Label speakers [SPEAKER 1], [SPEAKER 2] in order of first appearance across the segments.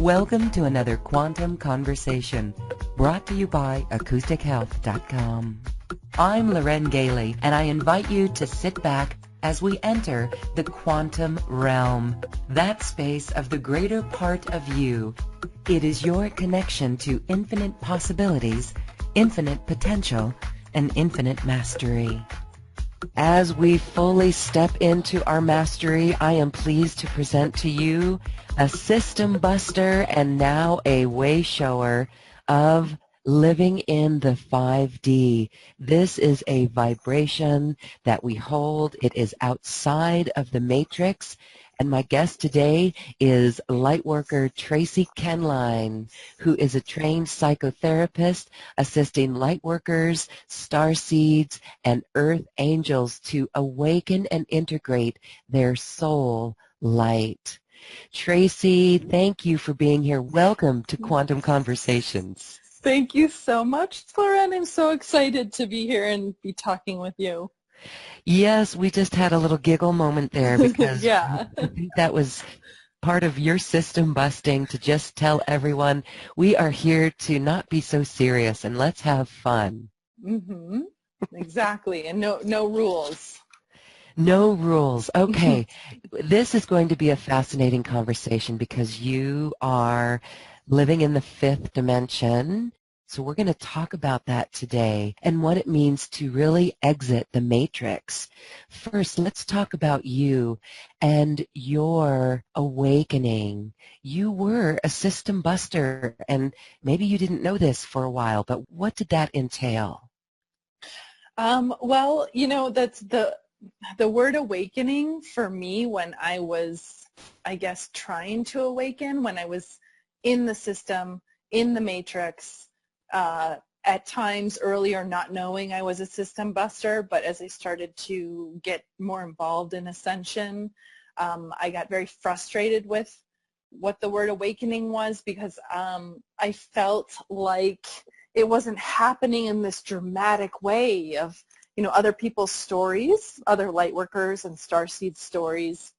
[SPEAKER 1] Welcome to another Quantum Conversation, brought to you by AcousticHealth.com. I'm Loren Gailey, and I invite you to sit back as we enter the quantum realm, that space of the greater part of you. It is your connection to infinite possibilities, infinite potential, and infinite mastery. As we fully step into our mastery, I am pleased to present to you a system buster and now a wayshower of living in the 5D. This is a vibration that we hold. It is outside of the matrix. And my guest today is lightworker Tracy Kenline, who is a trained psychotherapist assisting lightworkers, starseeds, and earth angels to awaken and integrate their soul light. Tracy, thank you for being here. Welcome to Quantum Conversations.
[SPEAKER 2] Thank you so much, Loren. I'm so excited to be here and be talking with you.
[SPEAKER 1] Yes, we just had a little giggle moment there because
[SPEAKER 2] Yeah.
[SPEAKER 1] I think that was part of your system busting to just tell everyone we are here to not be so serious and let's have fun.
[SPEAKER 2] Mm-hmm. Exactly. And no rules.
[SPEAKER 1] No rules. Okay. This is going to be a fascinating conversation because you are living in the fifth dimension. So we're going to talk about that today and what it means to really exit the matrix. First, let's talk about you and your awakening. You were a system buster, and maybe you didn't know this for a while, but what did that entail?
[SPEAKER 2] Well, that's the word awakening for me when I was, I guess, trying to awaken, when I was in the system, in the matrix, at times earlier not knowing I was a system buster, but as I started to get more involved in Ascension, I got very frustrated with what the word awakening was because I felt like it wasn't happening in this dramatic way of, other people's stories, other lightworkers and starseed stories.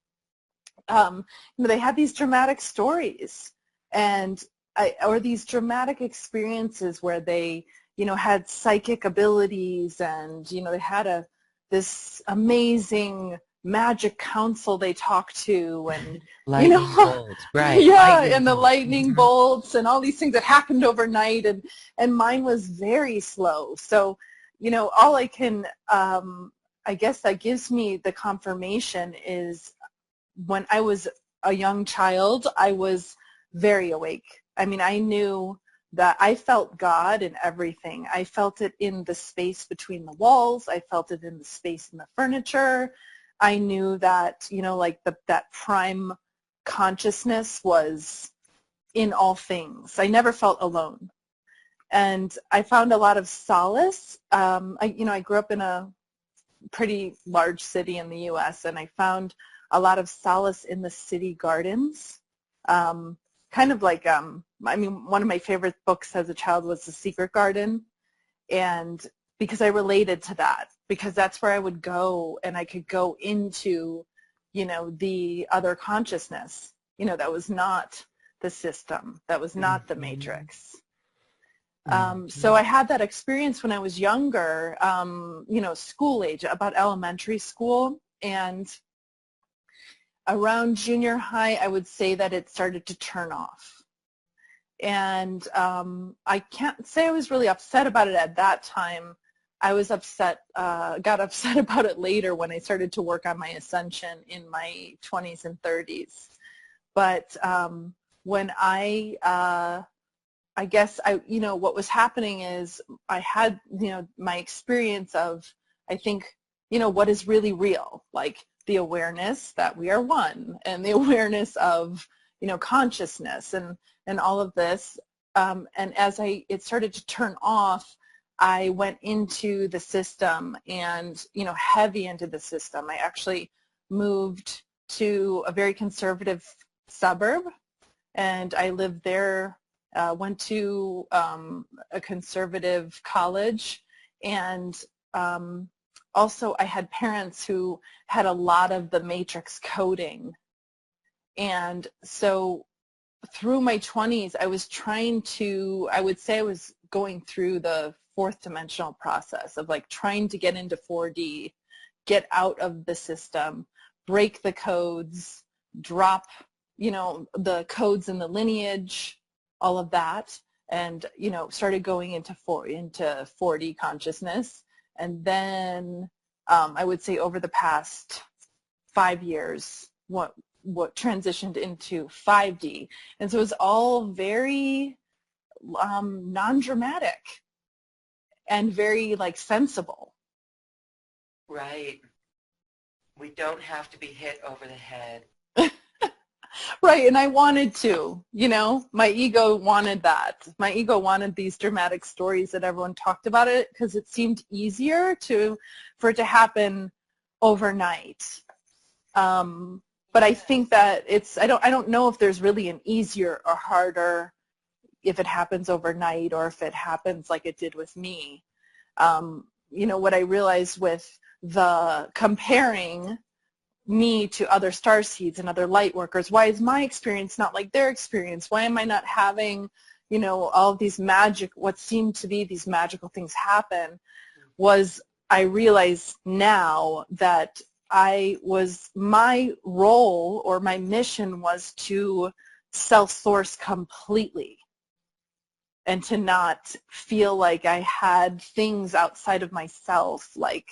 [SPEAKER 2] They had these dramatic stories or these dramatic experiences where they, had psychic abilities and, they had this amazing magic council they talked to and,
[SPEAKER 1] Lightning bolts, right.
[SPEAKER 2] Yeah,
[SPEAKER 1] Lightning
[SPEAKER 2] and the
[SPEAKER 1] bolts.
[SPEAKER 2] lightning bolts and all these things that happened overnight and mine was very slow. So, all I can, I guess that gives me the confirmation is when I was a young child, I was very awake. I mean, I knew that I felt God in everything. I felt it in the space between the walls. I felt it in the space in the furniture. I knew that, like that prime consciousness was in all things. I never felt alone. And I found a lot of solace. I grew up in a pretty large city in the U.S., and I found a lot of solace in the city gardens. Kind of like, one of my favorite books as a child was The Secret Garden, and because I related to that, because that's where I would go and I could go into, the other consciousness, that was not the system, that was not the matrix. So I had that experience when I was younger, school age, about elementary school, and around junior high, I would say that it started to turn off. And I can't say I was really upset about it at that time. I was got upset about it later when I started to work on my ascension in my 20s and 30s. But when I guess what was happening is I had, my experience of, I think, what is really real, like the awareness that we are one and the awareness of, consciousness and all of this. And as it started to turn off, I went into the system and, heavy into the system. I actually moved to a very conservative suburb, and I lived there, went to a conservative college, and also I had parents who had a lot of the matrix coding. And so through my 20s, I was trying to, I would say I was going through the fourth dimensional process of like trying to get into 4D, get out of the system, break the codes, drop, you know, the codes in the lineage, all of that, and, you know, started going into 4D consciousness. And then I would say over the past 5 years, what transitioned into 5D. And so it was all very non-dramatic and very like sensible.
[SPEAKER 1] Right. We don't have to be hit over the head.
[SPEAKER 2] Right, and I wanted to, you know, my ego wanted that. My ego wanted these dramatic stories that everyone talked about it because it seemed easier for it to happen overnight. But I think that I don't know if there's really an easier or harder if it happens overnight or if it happens like it did with me. You know, what I realized with the comparing me to other starseeds and other light workers, why is my experience not like their experience? Why am I not having, you know, all of these what seemed to be these magical things happen? Was I realize now that my role or my mission was to self-source completely and to not feel like I had things outside of myself, like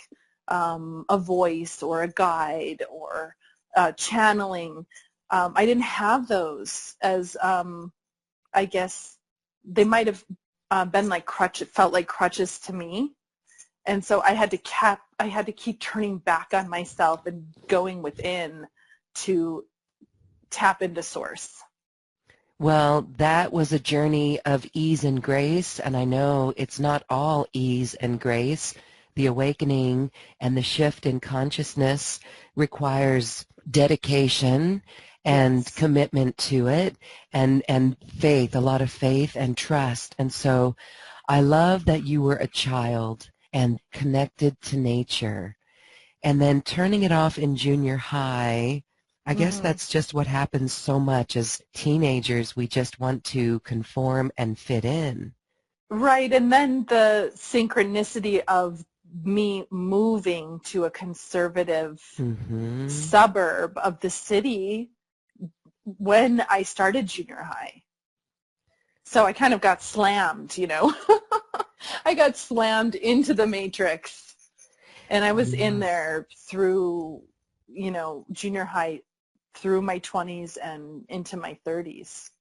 [SPEAKER 2] a voice or a guide or channeling. I didn't have those as, I guess, they might have been like felt like crutches to me. And so I had to keep turning back on myself and going within to tap into source.
[SPEAKER 1] Well, that was a journey of ease and grace, and I know it's not all ease and grace. The awakening and the shift in consciousness requires dedication and
[SPEAKER 2] Yes.
[SPEAKER 1] commitment to it, and faith, a lot of faith and trust. And so I love that you were a child and connected to nature. And then turning it off in junior high, I guess that's just what happens so much as teenagers. We just want to conform and fit in.
[SPEAKER 2] Right, and then the synchronicity of me moving to a conservative suburb of the city when I started junior high. So I kind of got slammed, you know. I got slammed into the matrix, and I was in there through, you know, junior high, through my 20s and into my 30s.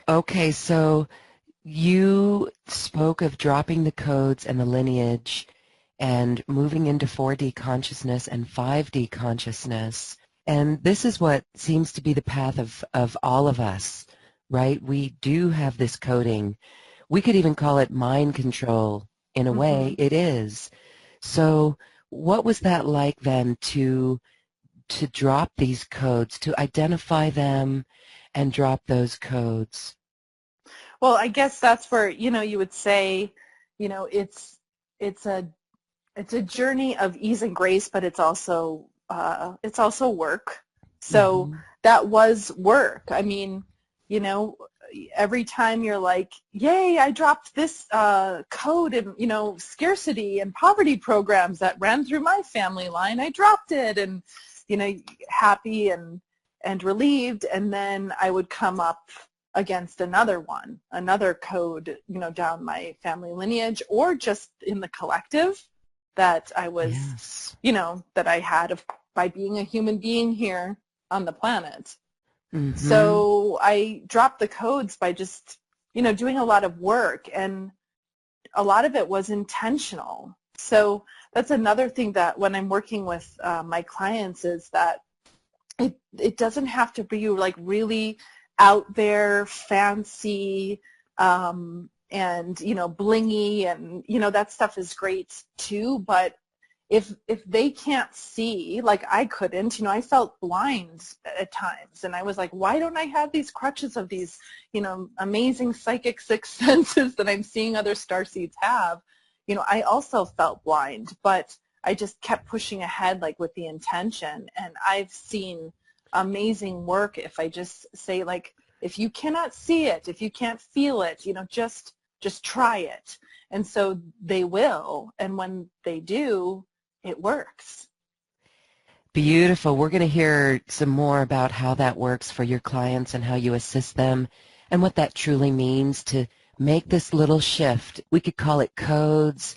[SPEAKER 1] Okay, so you spoke of dropping the codes and the lineage and moving into 4D consciousness and 5D consciousness. And this is what seems to be the path of all of us, right? We do have this coding. We could even call it mind control. In a way, it is. So what was that like then to drop these codes, to identify them and drop those codes?
[SPEAKER 2] Well, I guess that's where, you know, you would say, you know, it's a journey of ease and grace, but it's also work. So that was work. I mean, you know, every time you're like, yay, I dropped this code in, you know, scarcity and poverty programs that ran through my family line, I dropped it, and, you know, happy and relieved, and then I would come up against another code, you know, down my family lineage or just in the collective that I was, you know, that I had by being a human being here on the planet. So I dropped the codes by just, you know, doing a lot of work, and a lot of it was intentional. So that's another thing that when I'm working with my clients is that it doesn't have to be like really out there, fancy, and, you know, blingy, and, you know, that stuff is great too, but if they can't see, like I couldn't, you know, I felt blind at times, and I was like, why don't I have these crutches of these, you know, amazing psychic sixth senses that I'm seeing other starseeds have? You know, I also felt blind, but I just kept pushing ahead, like with the intention, and I've seen amazing work if I just say, like, If you cannot see it, if you can't feel it, just try it. And so they will, and when they do, it works.
[SPEAKER 1] Beautiful. We're going to hear some more about how that works for your clients and how you assist them and what that truly means to make this little shift. We could call it codes.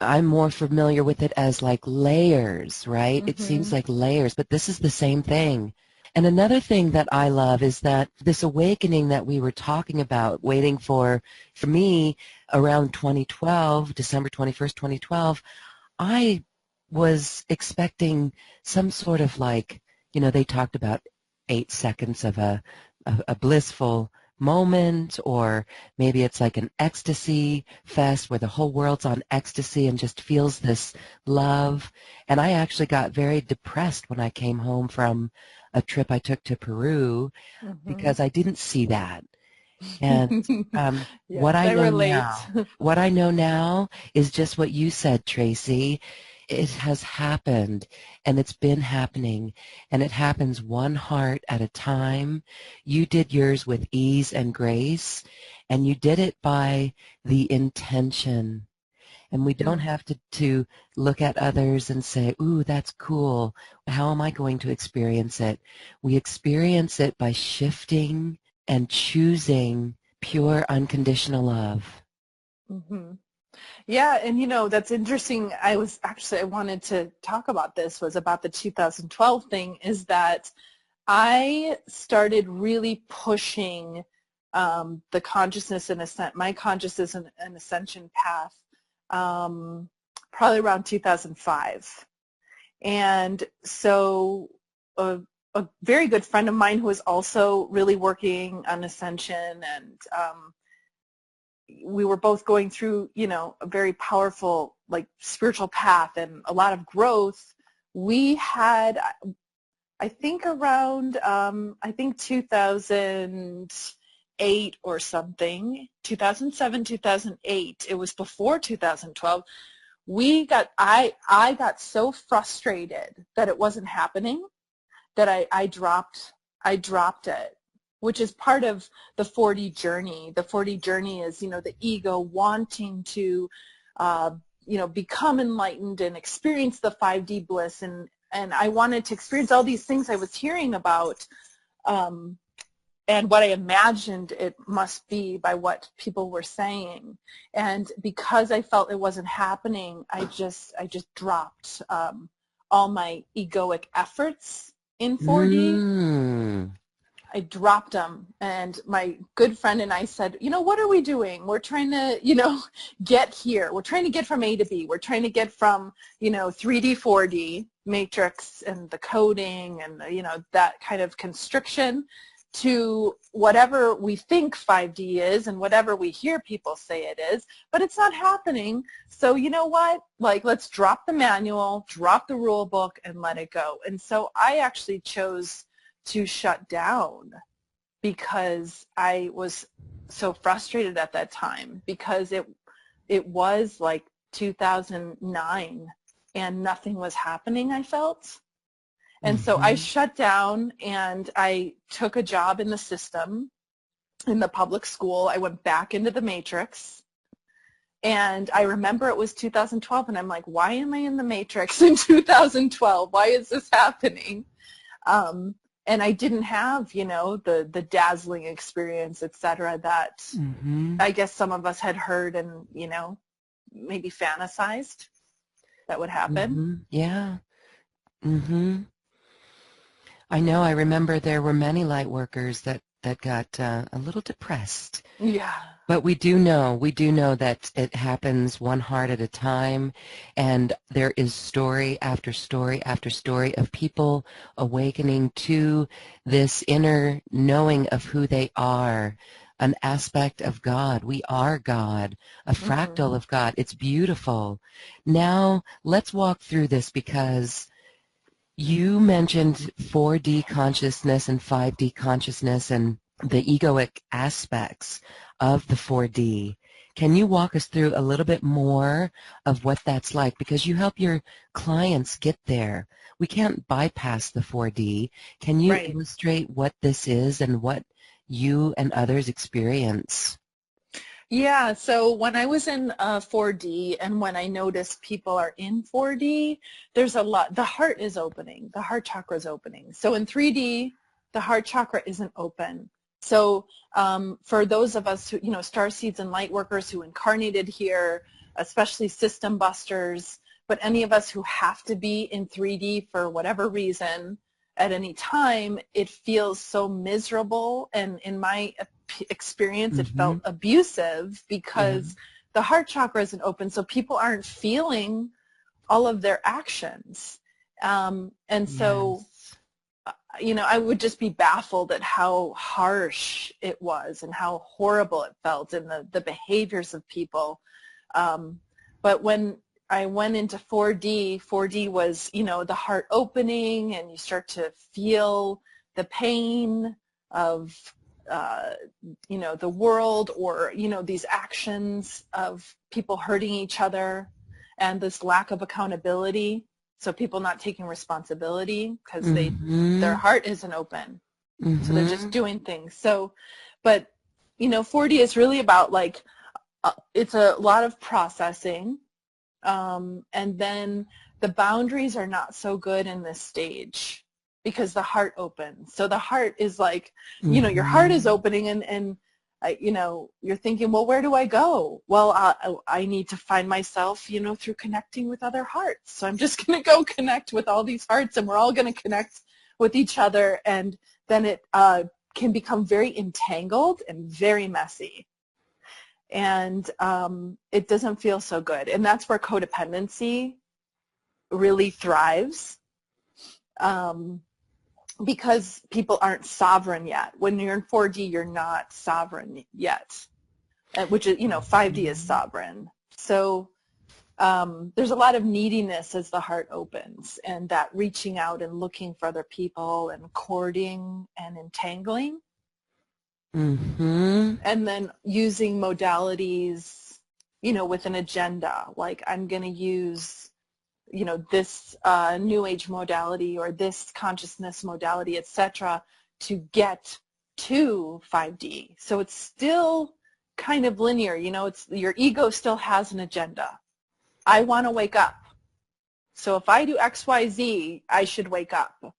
[SPEAKER 1] I'm more familiar with it as like layers, right? It seems like layers, but this is the same thing. And another thing that I love is that this awakening that we were talking about, waiting for me, around 2012, December 21st, 2012, I was expecting some sort of like, they talked about 8 seconds of a blissful moment, or maybe it's like an ecstasy fest where the whole world's on ecstasy and just feels this love. And I actually got very depressed when I came home from a trip I took to Peru because I didn't see that. And
[SPEAKER 2] Yes,
[SPEAKER 1] what I know now is just what you said, Tracy. It has happened, and it's been happening, and it happens one heart at a time. You did yours with ease and grace, and you did it by the intention. And we don't have to look at others and say, ooh, that's cool. How am I going to experience it? We experience it by shifting and choosing pure unconditional love.
[SPEAKER 2] Yeah, and that's interesting. I wanted to talk about this, was about the 2012 thing, is that I started really pushing the consciousness and my consciousness and ascension path probably around 2005. And so a very good friend of mine who was also really working on ascension, and we were both going through, a very powerful, like, spiritual path and a lot of growth. We had, I think around, 2008 or something, 2007, 2008, it was before 2012, I got so frustrated that it wasn't happening that I dropped it, which is part of the 4D journey. The 4D journey is, the ego wanting to, become enlightened and experience the 5D bliss. And I wanted to experience all these things I was hearing about, and what I imagined it must be by what people were saying. And because I felt it wasn't happening, I just dropped all my egoic efforts in 4D. I dropped them, and my good friend and I said, what are we doing? We're trying to, get here. We're trying to get from A to B. We're trying to get from, 3D, 4D, matrix and the coding and, that kind of constriction to whatever we think 5D is and whatever we hear people say it is, but it's not happening. So you know what? Like, let's drop the manual, drop the rule book, and let it go. And so I actually chose to shut down because I was so frustrated at that time, because it was like 2009 and nothing was happening, I felt. And so I shut down, and I took a job in the system, in the public school. I went back into the matrix, and I remember it was 2012, and I'm like, why am I in the matrix in 2012? Why is this happening? And I didn't have, the dazzling experience, et cetera, that I guess some of us had heard and, maybe fantasized that would happen.
[SPEAKER 1] Yeah. I know. I remember there were many light workers that got a little depressed.
[SPEAKER 2] Yeah.
[SPEAKER 1] But we do know that it happens one heart at a time, and there is story after story after story of people awakening to this inner knowing of who they are, an aspect of God. We are God, a fractal of God. It's beautiful. Now, let's walk through this, because you mentioned 4D consciousness and 5D consciousness and the egoic aspects of the 4D. Can you walk us through a little bit more of what that's like? Because you help your clients get there. We can't bypass the 4D. Can you illustrate what this is and what you and others experience?
[SPEAKER 2] Yeah, so when I was in 4D and when I noticed people are in 4D, there's a lot, the heart is opening, the heart chakra is opening. So in 3D, the heart chakra isn't open. So for those of us who, starseeds and light workers who incarnated here, especially system busters, but any of us who have to be in 3D for whatever reason at any time, it feels so miserable. And in my experience, it felt abusive because the heart chakra isn't open, so people aren't feeling all of their actions. And so, I would just be baffled at how harsh it was and how horrible it felt and the behaviors of people. But when I went into 4D, 4D was, the heart opening, and you start to feel the pain of the world, or, these actions of people hurting each other, and this lack of accountability. So people not taking responsibility because their heart isn't open. So they're just doing things. So, but, 4D is really about it's a lot of processing. And then the boundaries are not so good in this stage, because the heart opens. So the heart is your heart is opening, and you're thinking, well, where do I go? Well, I need to find myself, through connecting with other hearts. So I'm just going to go connect with all these hearts, and we're all going to connect with each other. And then it can become very entangled and very messy. And it doesn't feel so good. And that's where codependency really thrives. Because people aren't sovereign yet. When you're in 4D, you're not sovereign yet, which is, 5D is sovereign. So there's a lot of neediness as the heart opens, and that reaching out and looking for other people and courting and entangling. And then using modalities, with an agenda, like I'm going to use this new age modality or this consciousness modality, etc., to get to 5D. So it's still kind of linear. It's your ego still has an agenda. I want to wake up. So if I do X, Y, Z, I should wake up.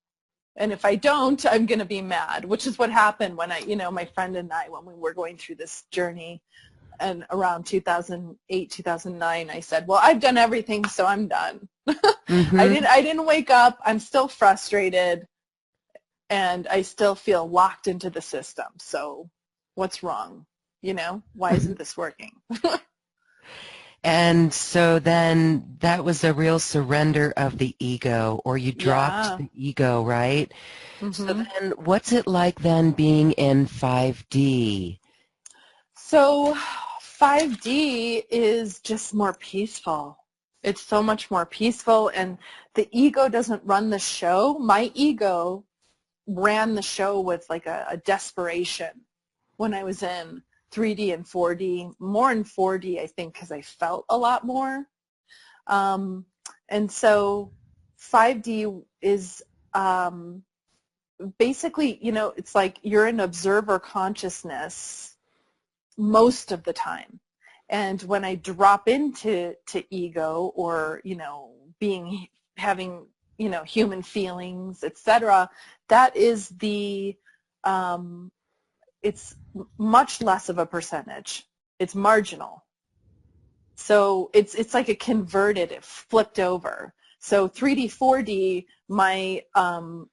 [SPEAKER 2] And if I don't, I'm going to be mad, which is what happened when my friend and I, when we were going through this journey. And around 2008, 2009, I said, well, I've done everything, so I'm done. I didn't wake up. I'm still frustrated, and I still feel locked into the system. So what's wrong? Why isn't this working?
[SPEAKER 1] And so then that was a real surrender of the ego, or you dropped the ego, right? So then what's it like then being in 5D?
[SPEAKER 2] So 5D is just more peaceful. It's so much more peaceful, and the ego doesn't run the show. My ego ran the show with a desperation when I was in 3D and 4D, more in 4D, I think, because I felt a lot more. And so 5D is basically, it's like you're an observer consciousness most of the time. And when I drop into ego, or, having, human feelings, etc., that is it's much less of a percentage. It's marginal. So it's like it converted, it flipped over. So 3D, 4D, my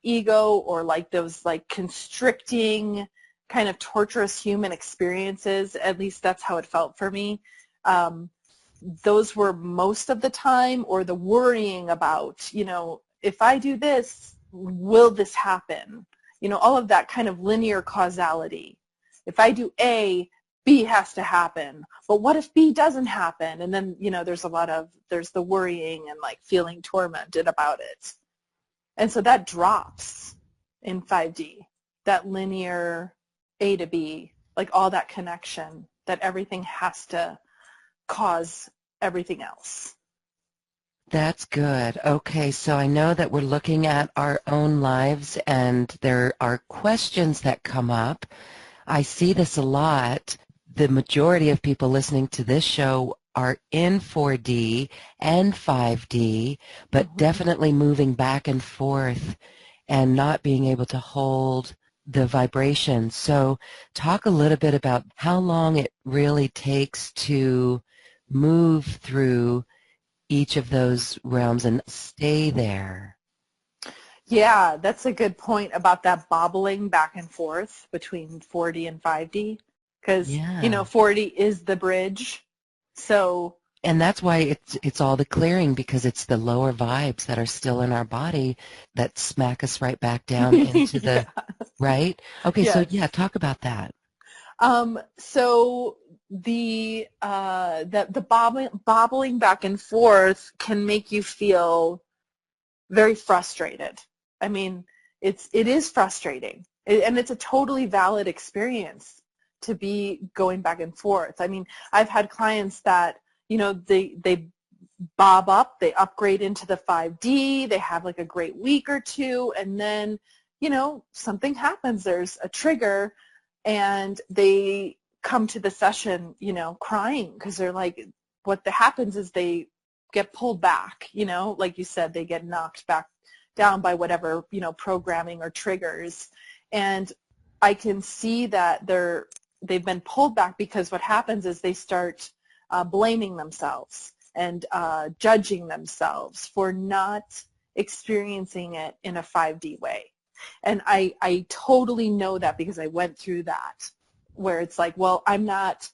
[SPEAKER 2] ego, or those constricting, kind of torturous human experiences, at least that's how it felt for me, those were most of the time, or the worrying about, if I do this, will this happen? All of that kind of linear causality. If I do A, B has to happen. But what if B doesn't happen? And then, there's the worrying and feeling tormented about it. And so that drops in 5D, that linear A to B, all that connection, that everything has to cause everything else.
[SPEAKER 1] That's good. Okay, so I know that we're looking at our own lives, and there are questions that come up. I see this a lot. The majority of people listening to this show are in 4D and 5D, but definitely moving back and forth and not being able to hold the vibration. So talk a little bit about how long it really takes to move through each of those realms and stay there.
[SPEAKER 2] Yeah, that's a good point about that bobbling back and forth between 4D and 5D, because, you know, 4D is the bridge. So,
[SPEAKER 1] and that's why it's all the clearing, because it's the lower vibes that are still in our body that smack us right back down into the, right? Okay,
[SPEAKER 2] yes.
[SPEAKER 1] so yeah, talk about that.
[SPEAKER 2] So the bobbling back and forth can make you feel very frustrated. I mean, it is frustrating, and it's a totally valid experience to be going back and forth. I mean, I've had clients that, you know, they bob up, they upgrade into the 5D, they have like a great week or two, and then, you know, something happens, there's a trigger, and they come to the session, you know, crying, because they're like, what happens is they get pulled back, you know, like you said, they get knocked back down by whatever, you know, programming or triggers. And I can see that they've been pulled back because what happens is they start blaming themselves and judging themselves for not experiencing it in a 5D way. And I totally know that, because I went through that, where it's like, well, I'm not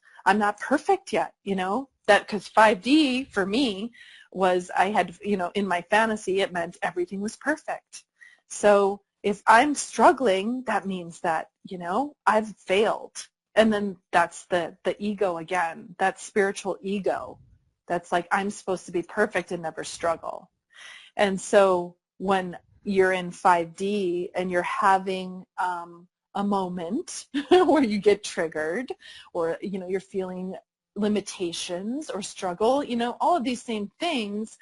[SPEAKER 2] perfect yet, you know, that, because 5D for me was, I had, you know, in my fantasy, it meant everything was perfect. So if I'm struggling, that means that, you know, I've failed. And then that's the ego again, that spiritual ego. That's like, I'm supposed to be perfect and never struggle. And so when you're in 5D and you're having a moment where you get triggered, or, you know, you're feeling limitations or struggle, you know, all of these same things,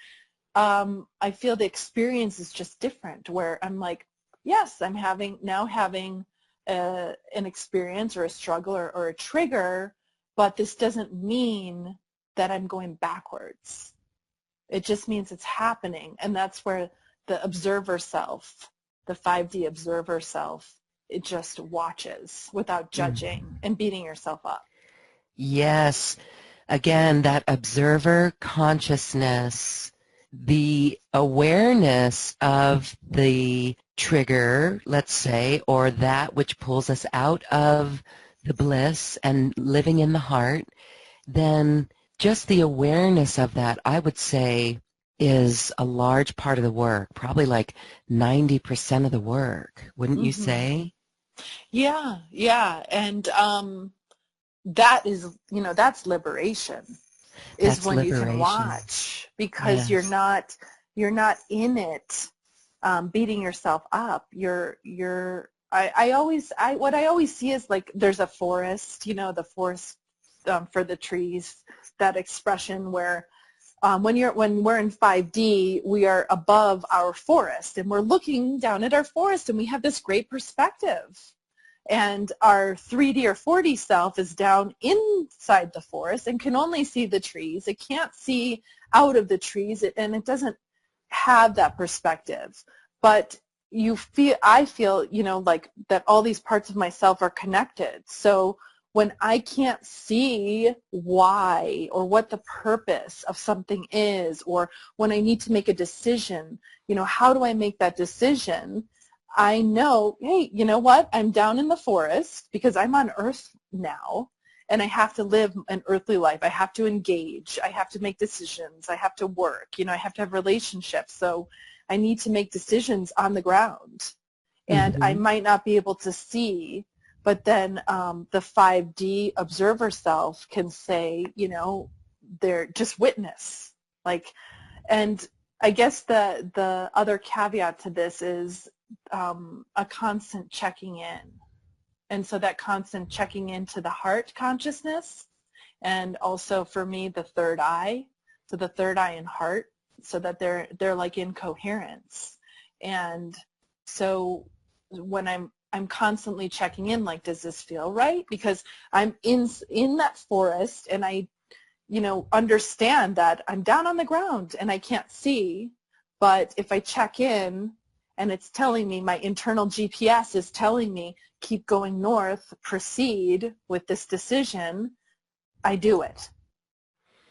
[SPEAKER 2] I feel the experience is just different, where I'm like, yes, I'm having an experience or a struggle or a trigger, but this doesn't mean that I'm going backwards. It just means it's happening, and that's where the observer self, the 5D observer self, it just watches without judging and beating yourself up.
[SPEAKER 1] Yes. Again, that observer consciousness, the awareness of the trigger, let's say, or that which pulls us out of the bliss and living in the heart, then just the awareness of that, I would say, is a large part of the work, probably like 90% of the work, wouldn't you say?
[SPEAKER 2] Yeah, yeah. And that is, you know, that's liberation, is
[SPEAKER 1] That's
[SPEAKER 2] when you can
[SPEAKER 1] liberation.
[SPEAKER 2] watch, because
[SPEAKER 1] Yes.
[SPEAKER 2] you're not in it beating yourself up. What I always see is, like, there's a forest, you know, the forest for the trees, that expression where when we're in 5D, we are above our forest, and we're looking down at our forest, and we have this great perspective. And our 3D or 4D self is down inside the forest and can only see the trees. It can't see out of the trees, and it doesn't have that perspective. But I feel, you know, like that all these parts of myself are connected. So when I can't see why or what the purpose of something is, or when I need to make a decision, you know, how do I make that decision? I know, hey, you know what? I'm down in the forest because I'm on Earth now, and I have to live an earthly life. I have to engage. I have to make decisions. I have to work. You know, I have to have relationships. So I need to make decisions on the ground. And I might not be able to see, but then the 5D observer self can say, you know, they're just witness. Like, and I guess the other caveat to this is a constant checking in. And so that constant checking into the heart consciousness, and also for me, the third eye, so the third eye and heart, so that they're like in coherence. And so when I'm I'm constantly checking in, like, does this feel right? Because I'm in that forest, and I, understand that I'm down on the ground and I can't see. But if I check in and it's telling me, my internal GPS is telling me, keep going north, proceed with this decision, I do it.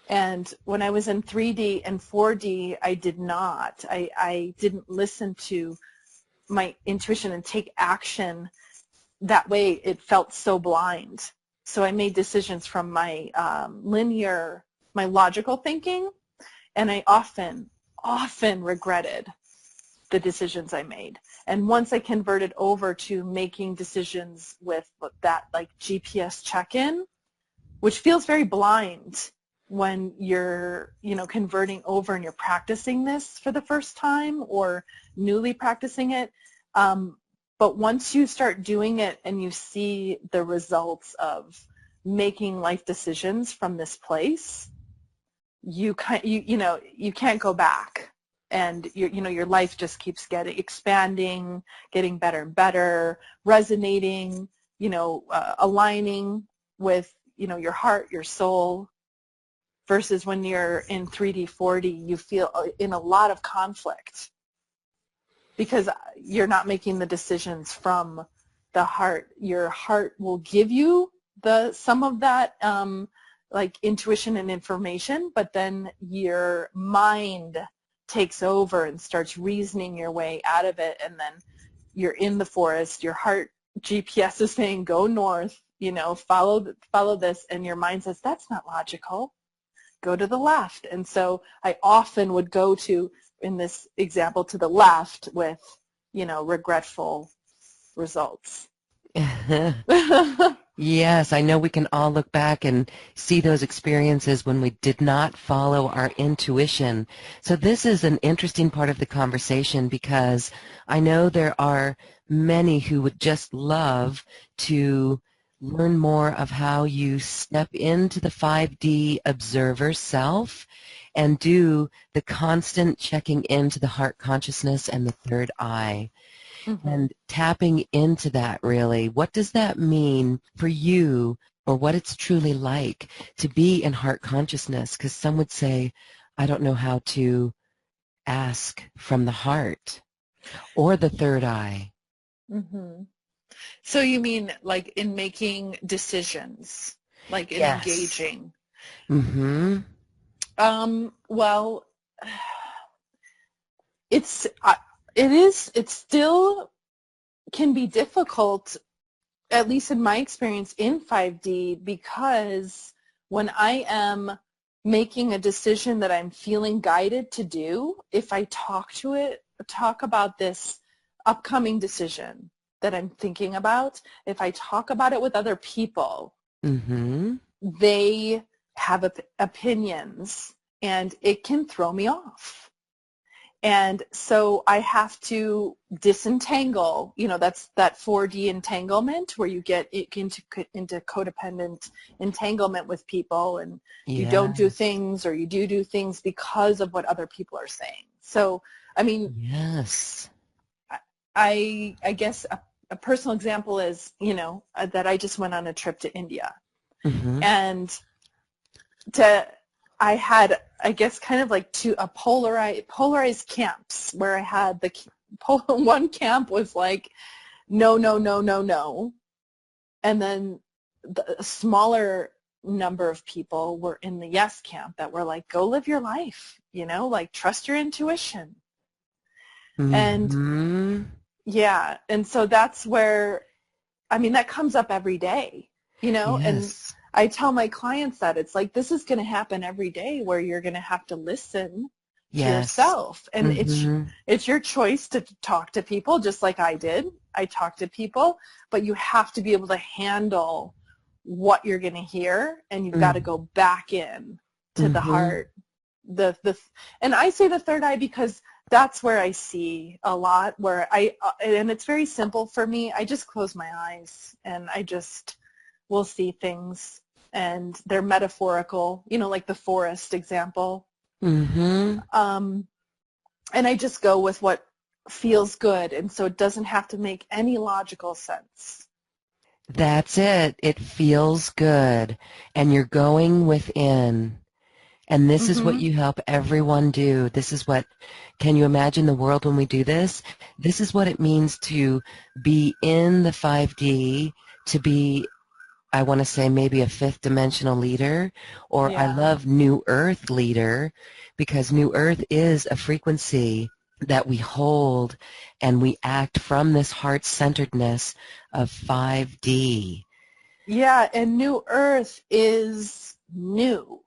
[SPEAKER 2] And when I was in 3D and 4D, I did not. I didn't listen to my intuition and take action. That way it felt so blind. So I made decisions from my my logical thinking, and I often regretted the decisions I made. And once I converted over to making decisions with that, like, GPS check-in, which feels very blind when you're, converting over and you're practicing this for the first time or newly practicing it. But once you start doing it and you see the results of making life decisions from this place, you can't go back, and your life just keeps expanding, getting better and better, resonating, aligning with your heart, your soul. Versus when you're in 3D, 4D, you feel in a lot of conflict because you're not making the decisions from the heart. Your heart will give you some of that like intuition and information, but then your mind takes over and starts reasoning your way out of it, and then you're in the forest. Your heart GPS is saying, go north, follow this, and your mind says, that's not logical. Go to the left. And so I often would go to, in this example, to the left with, regretful results.
[SPEAKER 1] Yes, I know we can all look back and see those experiences when we did not follow our intuition. So this is an interesting part of the conversation because I know there are many who would just love to learn more of how you step into the 5D observer self and do the constant checking into the heart consciousness and the third eye. Mm-hmm. And tapping into that, really, what does that mean for you, or what it's truly like to be in heart consciousness? Because some would say, I don't know how to ask from the heart or the third eye.
[SPEAKER 2] Mm-hmm. So you mean like in making decisions, like in
[SPEAKER 1] Yes.
[SPEAKER 2] engaging?
[SPEAKER 1] Mm-hmm.
[SPEAKER 2] Well, it still can be difficult, at least in my experience in 5D, because when I am making a decision that I'm feeling guided to do, if I talk about this upcoming decision that I'm thinking about, if I talk about it with other people, mm-hmm. they have opinions, and it can throw me off. And so I have to disentangle, that's that 4D entanglement where you get into codependent entanglement with people, and you don't do things, or you do things because of what other people are saying. So, I mean,
[SPEAKER 1] yes,
[SPEAKER 2] I guess a personal example is, that I just went on a trip to India. Mm-hmm. And I had, I guess, kind of like polarized camps, where I had one camp was like, no, no, no, no, no. And then a smaller number of people were in the yes camp that were like, go live your life, like trust your intuition. Mm-hmm. And yeah, and so that's where, I mean, that comes up every day, yes. And I tell my clients that it's like, this is going to happen every day, where you're going to have to listen to yourself. And mm-hmm. it's your choice to talk to people, just like I did. I talked to people, but you have to be able to handle what you're going to hear, and you've got to go back in to the heart. And I say the third eye because that's where I see a lot, and it's very simple for me. I just close my eyes and I just will see things, and they're metaphorical, like the forest example. Mm-hmm. And I just go with what feels good, and so it doesn't have to make any logical sense.
[SPEAKER 1] That's it. It feels good, and you're going within. And this is what
[SPEAKER 2] Mm-hmm.
[SPEAKER 1] you help everyone do. This is what, can you imagine the world when we do this? This is what it means to be in the 5D, to be, I want to say, maybe a fifth dimensional leader, or I
[SPEAKER 2] Yeah.
[SPEAKER 1] love New Earth leader, because New Earth is a frequency that we hold and we act from this heart-centeredness of 5D.
[SPEAKER 2] Yeah, and New Earth is new.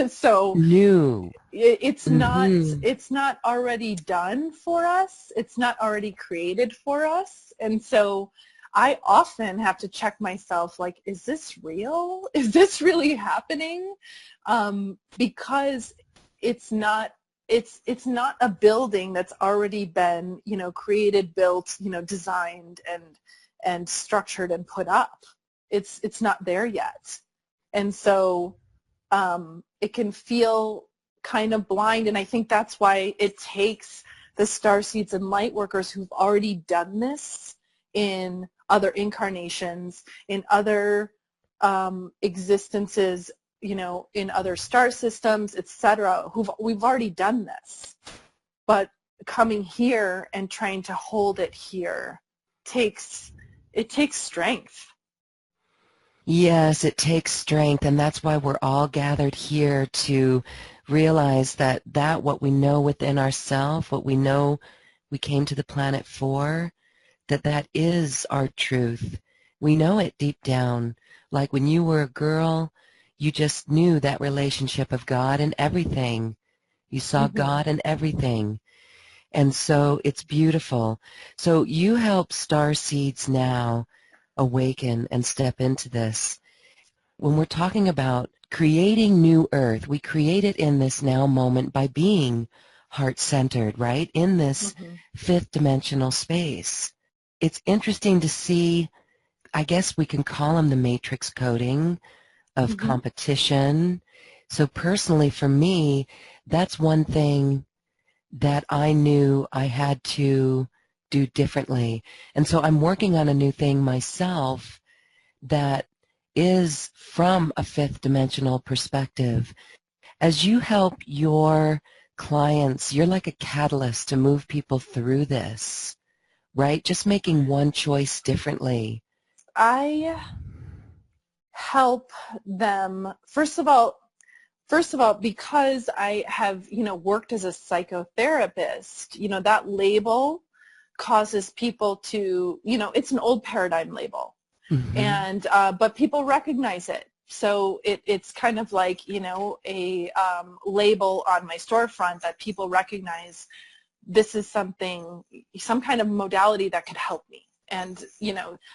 [SPEAKER 2] So
[SPEAKER 1] New.
[SPEAKER 2] it's not
[SPEAKER 1] Mm-hmm.
[SPEAKER 2] it's not already done for us. It's not already created for us. And so I often have to check myself, like, is this real? Is this really happening? Because it's not it's not a building that's already been, created, built, designed and structured and put up. It's not there yet. And so it can feel kind of blind, and I think that's why it takes the starseeds and lightworkers who've already done this in other incarnations, in other existences, in other star systems, etc. We've already done this, but coming here and trying to hold it here takes strength.
[SPEAKER 1] Yes, it takes strength, and that's why we're all gathered here to realize that what we know within ourselves, what we know we came to the planet for, that is our truth. We know it deep down. Like when you were a girl, you just knew that relationship of God in everything. You saw
[SPEAKER 2] Mm-hmm.
[SPEAKER 1] God in everything. And so it's beautiful. So you help starseeds now awaken and step into this. When we're talking about creating New Earth, we create it in this now moment by being heart-centered, right, in this
[SPEAKER 2] Mm-hmm.
[SPEAKER 1] fifth dimensional space. It's interesting to see, I guess we can call them the matrix coding of
[SPEAKER 2] Mm-hmm.
[SPEAKER 1] competition. So personally for me, that's one thing that I knew I had to do differently. And so I'm working on a new thing myself that is from a fifth dimensional perspective. As you help your clients, you're like a catalyst to move people through this, right? Just making one choice differently.
[SPEAKER 2] I help them, first of all, because I have, worked as a psychotherapist, that label causes people to, it's an old paradigm label.
[SPEAKER 1] Mm-hmm.
[SPEAKER 2] And but people recognize it. So it's kind of like, a label on my storefront that people recognize this is some kind of modality that could help me. And,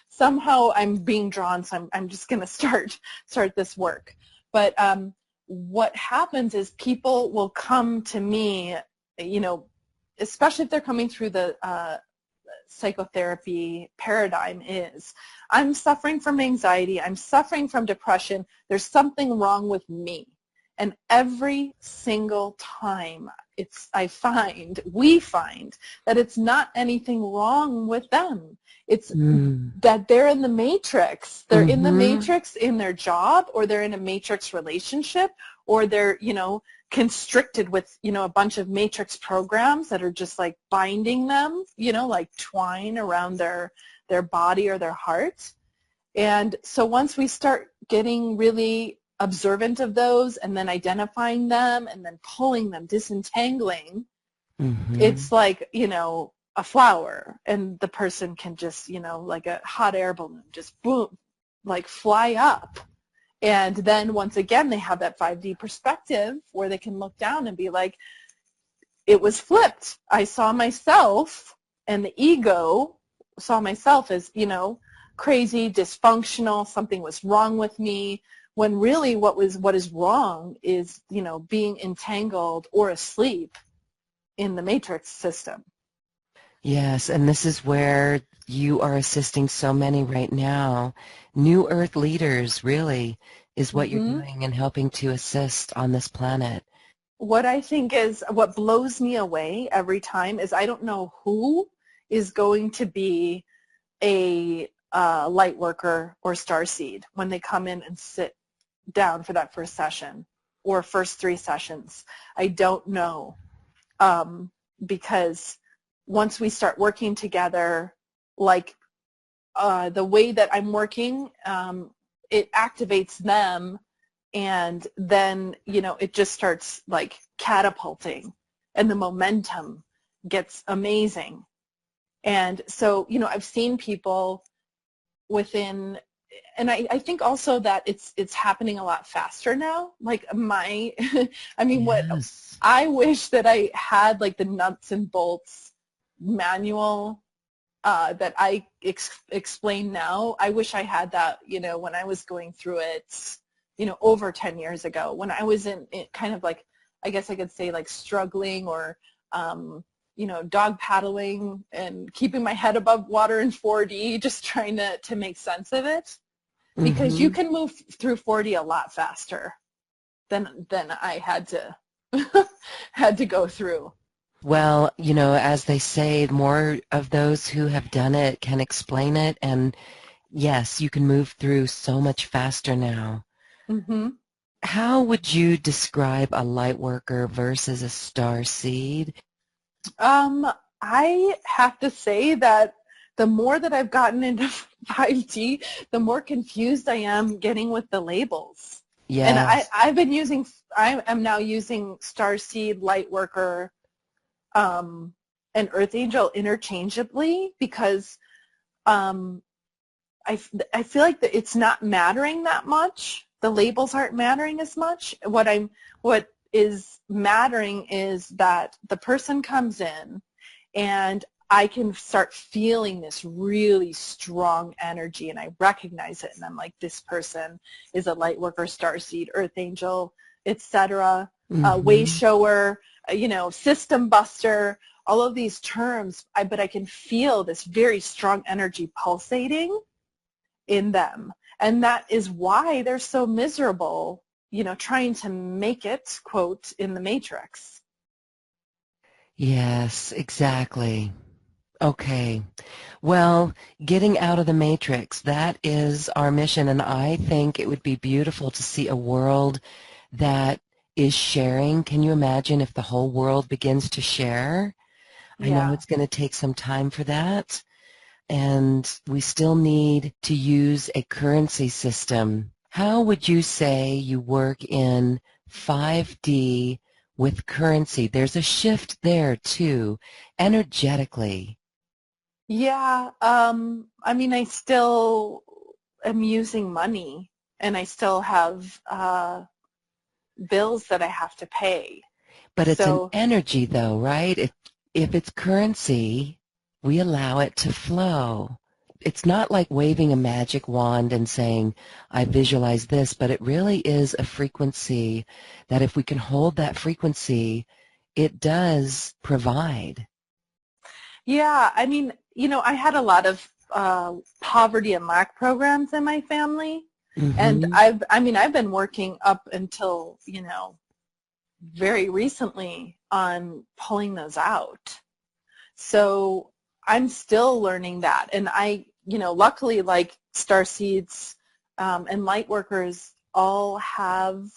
[SPEAKER 2] somehow I'm being drawn, so I'm just going to start this work. But what happens is people will come to me, especially if they're coming through the psychotherapy paradigm is, I'm suffering from anxiety, I'm suffering from depression, there's something wrong with me. And every single time we find that it's not anything wrong with them. It's that they're in the matrix. They're in the matrix in their job, or they're in a matrix relationship, or they're, constricted with, a bunch of matrix programs that are just like binding them, like twine around their body or their heart. And so once we start getting really observant of those and then identifying them and then pulling them, disentangling, it's like, a flower, and the person can just, like a hot air balloon, just boom, like fly up. And then once again, they have that 5D perspective where they can look down and be like, it was flipped. I saw myself, and the ego saw myself as, crazy, dysfunctional, something was wrong with me, when really what is wrong is, being entangled or asleep in the matrix system.
[SPEAKER 1] Yes, and this is where you are assisting so many right now. New Earth leaders, really, is what you're doing and helping to assist on this planet.
[SPEAKER 2] What I think is, what blows me away every time is, I don't know who is going to be a light worker or starseed when they come in and sit down for that first session or first 3 sessions. I don't know, because once we start working together, like the way that I'm working, it activates them, and then, you know, it just starts like catapulting, and the momentum gets amazing. And so, you know, I've seen people within, and I think also that it's happening a lot faster now. Like my, I mean, what
[SPEAKER 1] Yes.
[SPEAKER 2] I wish that I had, like the nuts and bolts manual that I explain now. I wish I had that, you know, when I was going through it, you know, over 10 years ago, when I was in kind of like, I guess I could say like struggling or, you know, dog paddling and keeping my head above water in 4D, just trying to make sense of it. Because you can move through 4D a lot faster than I had to had to go through.
[SPEAKER 1] Well, you know, as they say, more of those who have done it can explain it, and yes, you can move through so much faster now.
[SPEAKER 2] Mm-hmm.
[SPEAKER 1] How would you describe a light worker versus a star seed?
[SPEAKER 2] I have to say that the more that I've gotten into 5D, the more confused I am getting with the labels. And
[SPEAKER 1] Yes.
[SPEAKER 2] I am now using Starseed, Lightworker, and Earth Angel interchangeably, because I feel like that it's not mattering that much. The labels aren't mattering as much. What is mattering is that the person comes in and I can start feeling this really strong energy, and I recognize it, and I'm like, this person is a light worker, starseed, earth angel, etc., wayshower, you know, system buster, all of these terms, but I can feel this very strong energy pulsating in them. And that is why they're so miserable, you know, trying to make it, quote, in the matrix.
[SPEAKER 1] Yes, exactly. Okay. Well, getting out of the matrix, that is our mission, and I think it would be beautiful to see a world that is sharing. Can you imagine if the whole world begins to share? I know
[SPEAKER 2] Yeah.
[SPEAKER 1] it's going to take some time for that, and we still need to use a currency system. How would you say you work in 5D with currency? There's a shift there, too, energetically.
[SPEAKER 2] Yeah. I mean, I still am using money, and I still have bills that I have to pay.
[SPEAKER 1] But it's an
[SPEAKER 2] So,
[SPEAKER 1] energy, though, right? If it's currency, we allow it to flow. It's not like waving a magic wand and saying, I visualize this, but it really is a frequency that if we can hold that frequency, it does provide.
[SPEAKER 2] yeah, I mean, you know, I had a lot of poverty and lack programs in my family. And
[SPEAKER 1] Mm-hmm.
[SPEAKER 2] I've been working up until, you know, very recently on pulling those out. So I'm still learning that. And you know, luckily, like starseeds and light workers all have,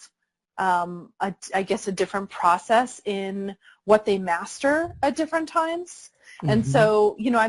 [SPEAKER 2] I guess, a different process in what they master at different times. And
[SPEAKER 1] Mm-hmm.
[SPEAKER 2] so, you know,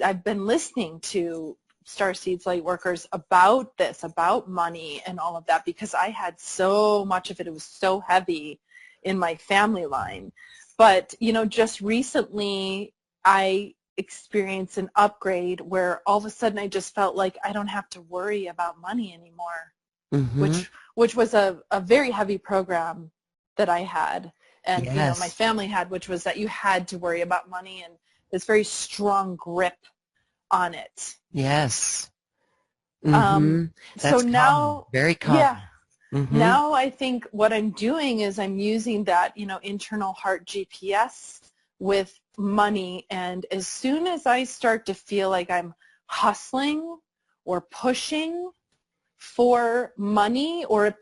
[SPEAKER 2] I've been listening to starseeds, light workers about this, about money and all of that, because I had so much of it. It was so heavy in my family line. But, you know, just recently I experienced an upgrade where all of a sudden I just felt like I don't have to worry about money anymore,
[SPEAKER 1] Mm-hmm.
[SPEAKER 2] which was a very heavy program that I had, and, you know, my
[SPEAKER 1] Yes.
[SPEAKER 2] family had, which was that you had to worry about money and this very strong grip on it.
[SPEAKER 1] Yes.
[SPEAKER 2] Um,
[SPEAKER 1] Mm-hmm.
[SPEAKER 2] so
[SPEAKER 1] That's common.
[SPEAKER 2] now,
[SPEAKER 1] Very
[SPEAKER 2] yeah,
[SPEAKER 1] common. Mm-hmm.
[SPEAKER 2] now I think what I'm doing is I'm using that, you know, internal heart GPS with money, and as soon as I start to feel like I'm hustling or pushing for money, or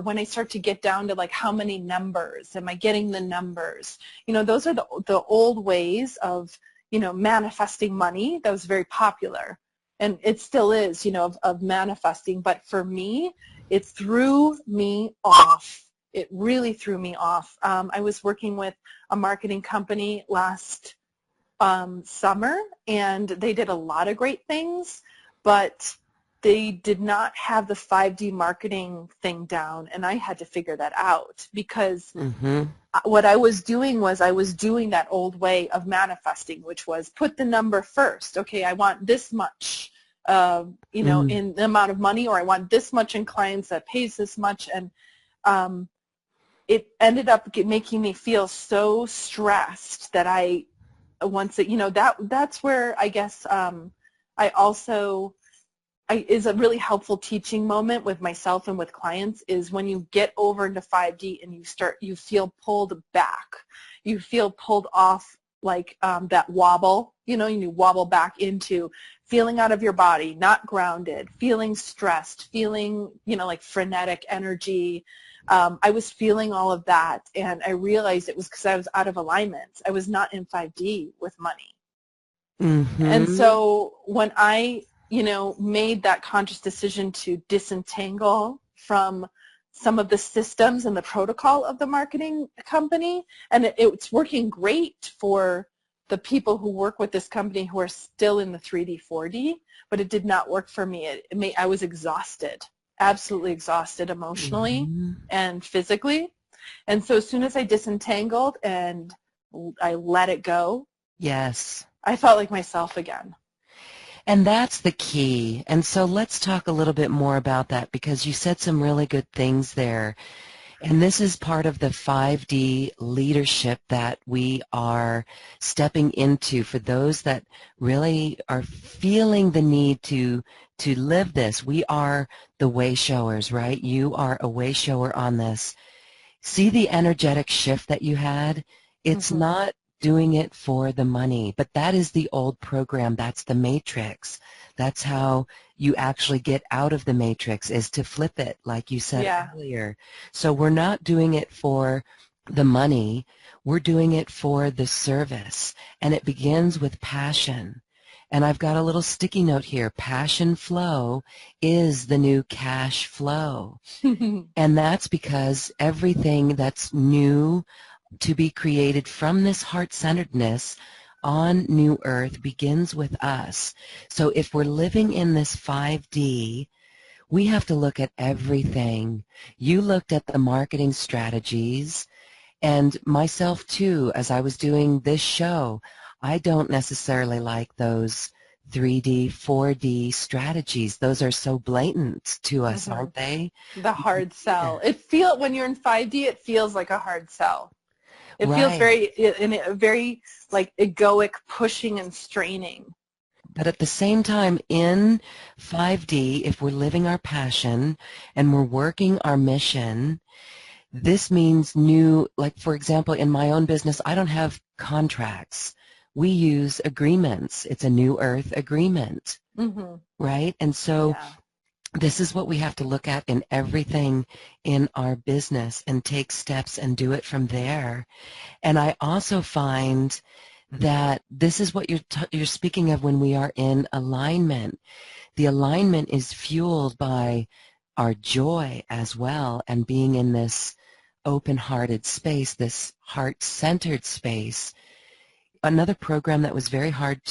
[SPEAKER 2] when I start to get down to like how many numbers, am I getting the numbers? You know, those are the old ways of, manifesting money. That was very popular. And it still is, of manifesting. But for me, it threw me off. It really threw me off. I was working with a marketing company last summer, and they did a lot of great things, but they did not have the 5D marketing thing down, and I had to figure that out because what I was doing was I was doing that old way of manifesting, which was put the number first. Okay, I want this much, in the amount of money, or I want this much in clients that pays this much, and it ended up making me feel so stressed that that's where I guess is a really helpful teaching moment with myself and with clients is when you get over into 5D and you feel pulled back. You feel pulled off like that wobble, you wobble back into feeling out of your body, not grounded, feeling stressed, feeling, like frenetic energy. I was feeling all of that, and I realized it was because I was out of alignment. I was not in 5D with money. And so when I made that conscious decision to disentangle from some of the systems and the protocol of the marketing company, and it's working great for the people who work with this company who are still in the 3D, 4D, but it did not work for me. I was exhausted, absolutely exhausted emotionally and physically. And so as soon as I disentangled and I let it go,
[SPEAKER 1] yes,
[SPEAKER 2] I felt like myself again.
[SPEAKER 1] And that's the key. And so let's talk a little bit more about that, because you said some really good things there. And this is part of the 5D leadership that we are stepping into for those that really are feeling the need to live this. We are the wayshowers, right? You are a wayshower on this. See the energetic shift that you had? It's not doing it for the money, but that is the old program. That's the matrix. That's how you actually get out of the matrix, is to flip it, like you said earlier. So we're not doing it for the money. We're doing it for the service, and it begins with passion. And I've got a little sticky note here. Passion flow is the new cash flow. And that's because everything that's new to be created from this heart-centeredness on New Earth begins with us. So if we're living in this 5D, we have to look at everything. You looked at the marketing strategies, and myself too, as I was doing this show. I don't necessarily like those 3D, 4D strategies. Those are so blatant to us, aren't they?
[SPEAKER 2] The hard sell. When you're in 5D, it feels like a hard sell. It feels very like egoic, pushing and straining.
[SPEAKER 1] But at the same time, in 5D, if we're living our passion and we're working our mission, this means new, like for example, in my own business, I don't have contracts. We use agreements. It's a New Earth agreement, right? And so this is what we have to look at in everything in our business and take steps and do it from there. And I also find that this is what you're speaking of when we are in alignment. The alignment is fueled by our joy as well, and being in this open-hearted space, this heart-centered space. Another program that was very hard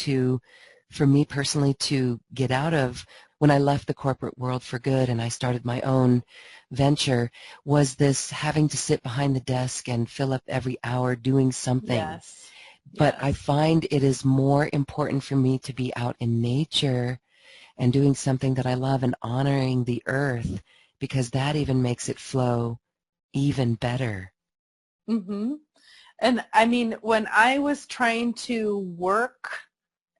[SPEAKER 1] for me personally to get out of when I left the corporate world for good and I started my own venture was this having to sit behind the desk and fill up every hour doing something. But I find it is more important for me to be out in nature and doing something that I love and honoring the earth, because that even makes it flow even better.
[SPEAKER 2] And I mean, when I was trying to work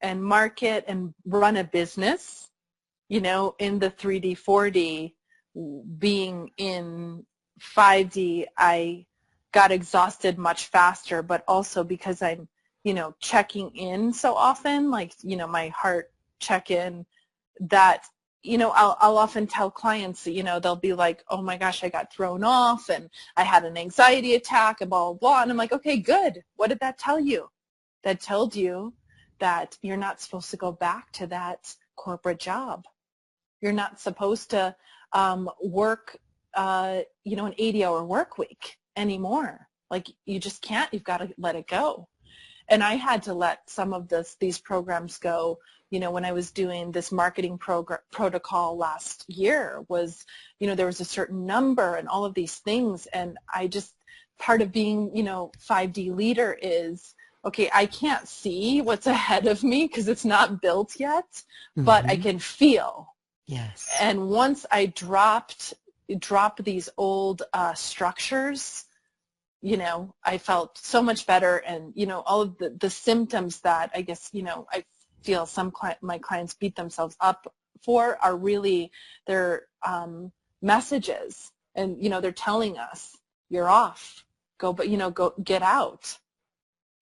[SPEAKER 2] and market and run a business, in the 3D, 4D, being in 5D, I got exhausted much faster, but also because I'm, checking in so often, like, my heart check-in, that, I'll often tell clients, they'll be like, oh my gosh, I got thrown off and I had an anxiety attack and blah, blah, blah. And I'm like, okay, good. What did that tell you? That told you that you're not supposed to go back to that corporate job. You're not supposed to work, an 80-hour work week anymore. Like, you just can't. You've got to let it go. And I had to let some of these programs go. When I was doing this marketing protocol last year, was, there was a certain number and all of these things. And I just, part of being, 5D leader is, okay, I can't see what's ahead of me because it's not built yet, but I can feel.
[SPEAKER 1] Yes.
[SPEAKER 2] And once I dropped these old structures, I felt so much better. And, all of the symptoms that I guess, I feel my clients beat themselves up for are really their messages. And, they're telling us, you're off. Go get out.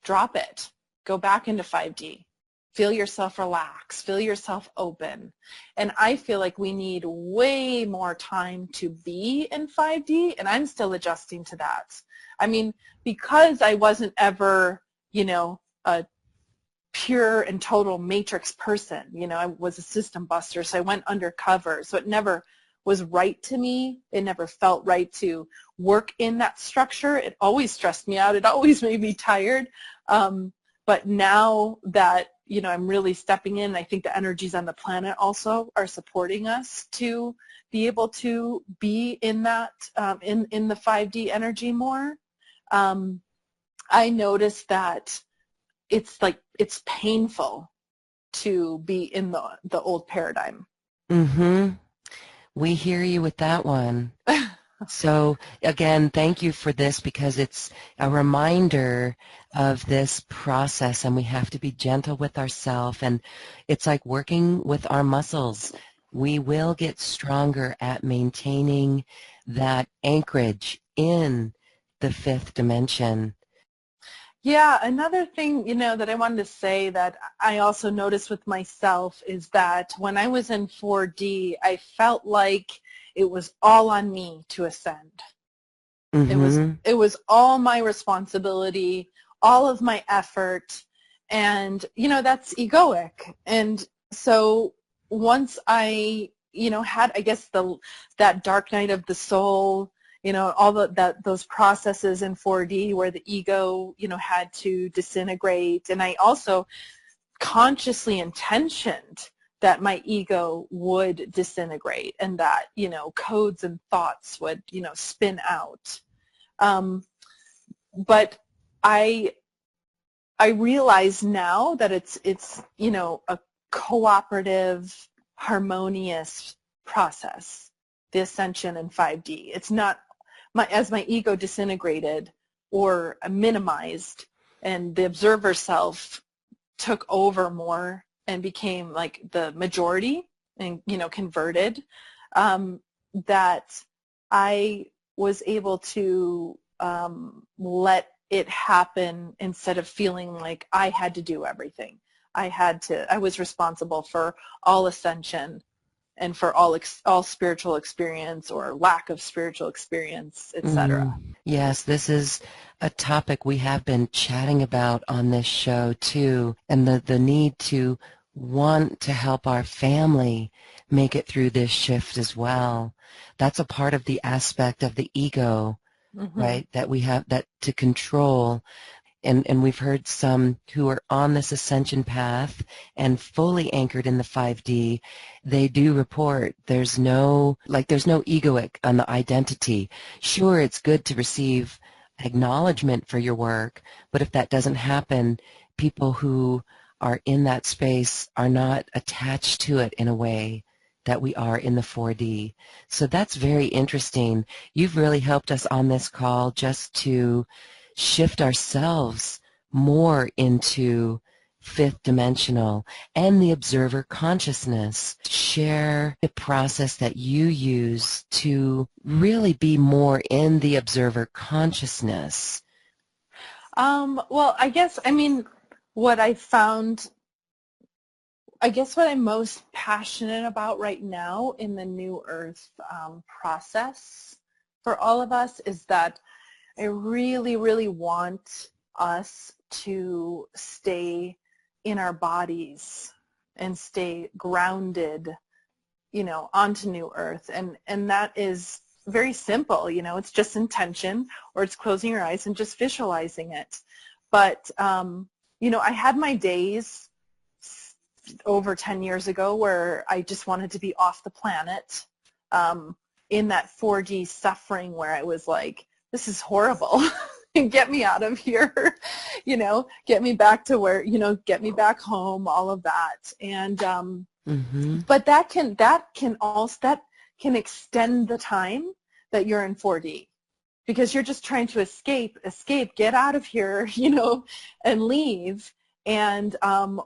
[SPEAKER 2] Drop it. Go back into 5D. Feel yourself relax. Feel yourself open. And I feel like we need way more time to be in 5D, and I'm still adjusting to that. I mean, because I wasn't ever, a pure and total matrix person. I was a system buster, so I went undercover. So it never was right to me. It never felt right to work in that structure. It always stressed me out. It always made me tired. But now that, I'm really stepping in, I think the energies on the planet also are supporting us to be able to be in that, in the 5D energy more. I noticed that it's painful to be in the old paradigm.
[SPEAKER 1] Mm-hmm. We hear you with that one. So again, thank you for this, because it's a reminder of this process, and we have to be gentle with ourselves, and it's like working with our muscles. We will get stronger at maintaining that anchorage in the fifth dimension.
[SPEAKER 2] Yeah, another thing, that I wanted to say that I also noticed with myself is that when I was in 4D, I felt like it was all on me to ascend.
[SPEAKER 1] Mm-hmm.
[SPEAKER 2] It was all my responsibility, all of my effort, and, that's egoic. And so once I, had, I guess, that dark night of the soul, all those processes in 4D where the ego, had to disintegrate. And I also consciously intentioned that my ego would disintegrate and that, codes and thoughts would, spin out. But I realize now that it's a cooperative, harmonious process, the ascension in 5D. It's not as my ego disintegrated or minimized and the observer self took over more and became like the majority and, converted, that I was able to let it happen instead of feeling like I had to do everything. I was responsible for all ascension and for all spiritual experience or lack of spiritual experience, etc.
[SPEAKER 1] Yes, this is a topic we have been chatting about on this show too, and the need to want to help our family make it through this shift as well. That's a part of the aspect of the ego, right, that we have that to control. And we've heard some who are on this ascension path and fully anchored in the 5D, they do report there's no egoic on the identity. Sure, it's good to receive acknowledgement for your work, but if that doesn't happen, people who are in that space are not attached to it in a way that we are in the 4D. So that's very interesting. You've really helped us on this call just to shift ourselves more into fifth dimensional and the observer consciousness. Share the process that you use to really be more in the observer consciousness.
[SPEAKER 2] Well, what I found, what I'm most passionate about right now in the New Earth process for all of us is that I really, really want us to stay in our bodies and stay grounded, onto new earth. And that is very simple, it's just intention, or it's closing your eyes and just visualizing it. But, I had my days over 10 years ago where I just wanted to be off the planet, in that 4D suffering where I was like, this is horrible. Get me out of here, get me back to where, get me back home, all of that. And, but that can extend the time that you're in 4D, because you're just trying to escape, get out of here, and leave. And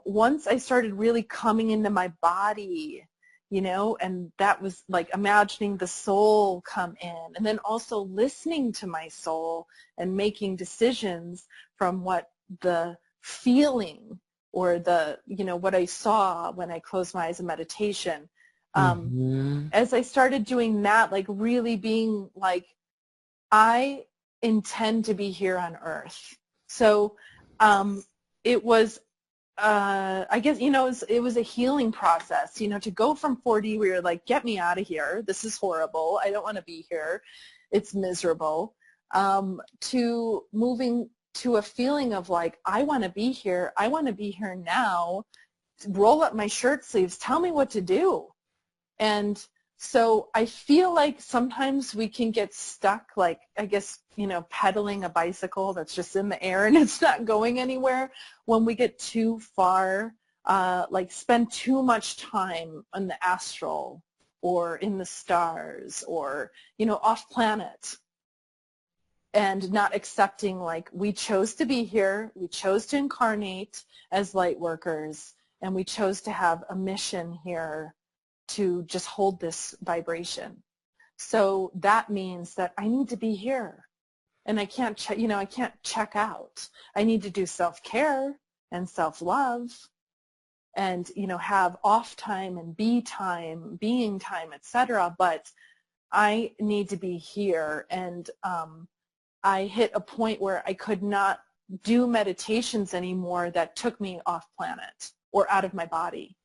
[SPEAKER 2] once I started really coming into my body, and that was like imagining the soul come in, and then also listening to my soul and making decisions from what the feeling or the, what I saw when I closed my eyes in meditation. As I started doing that, like really being like, I intend to be here on Earth. So it was, I guess, it was a healing process, to go from 4D where you're like, get me out of here. This is horrible. I don't want to be here. It's miserable. To moving to a feeling of like, I want to be here. I want to be here now. Roll up my shirt sleeves. Tell me what to do. And so I feel like sometimes we can get stuck, like, I guess, pedaling a bicycle that's just in the air and it's not going anywhere, when we get too far, like spend too much time on the astral or in the stars or, off planet, and not accepting, like, we chose to be here, we chose to incarnate as light workers, and we chose to have a mission here to just hold this vibration. So that means that I need to be here, and I can't check out. I need to do self-care and self-love, and have off time and being time, etc. But I need to be here, and I hit a point where I could not do meditations anymore that took me off planet or out of my body.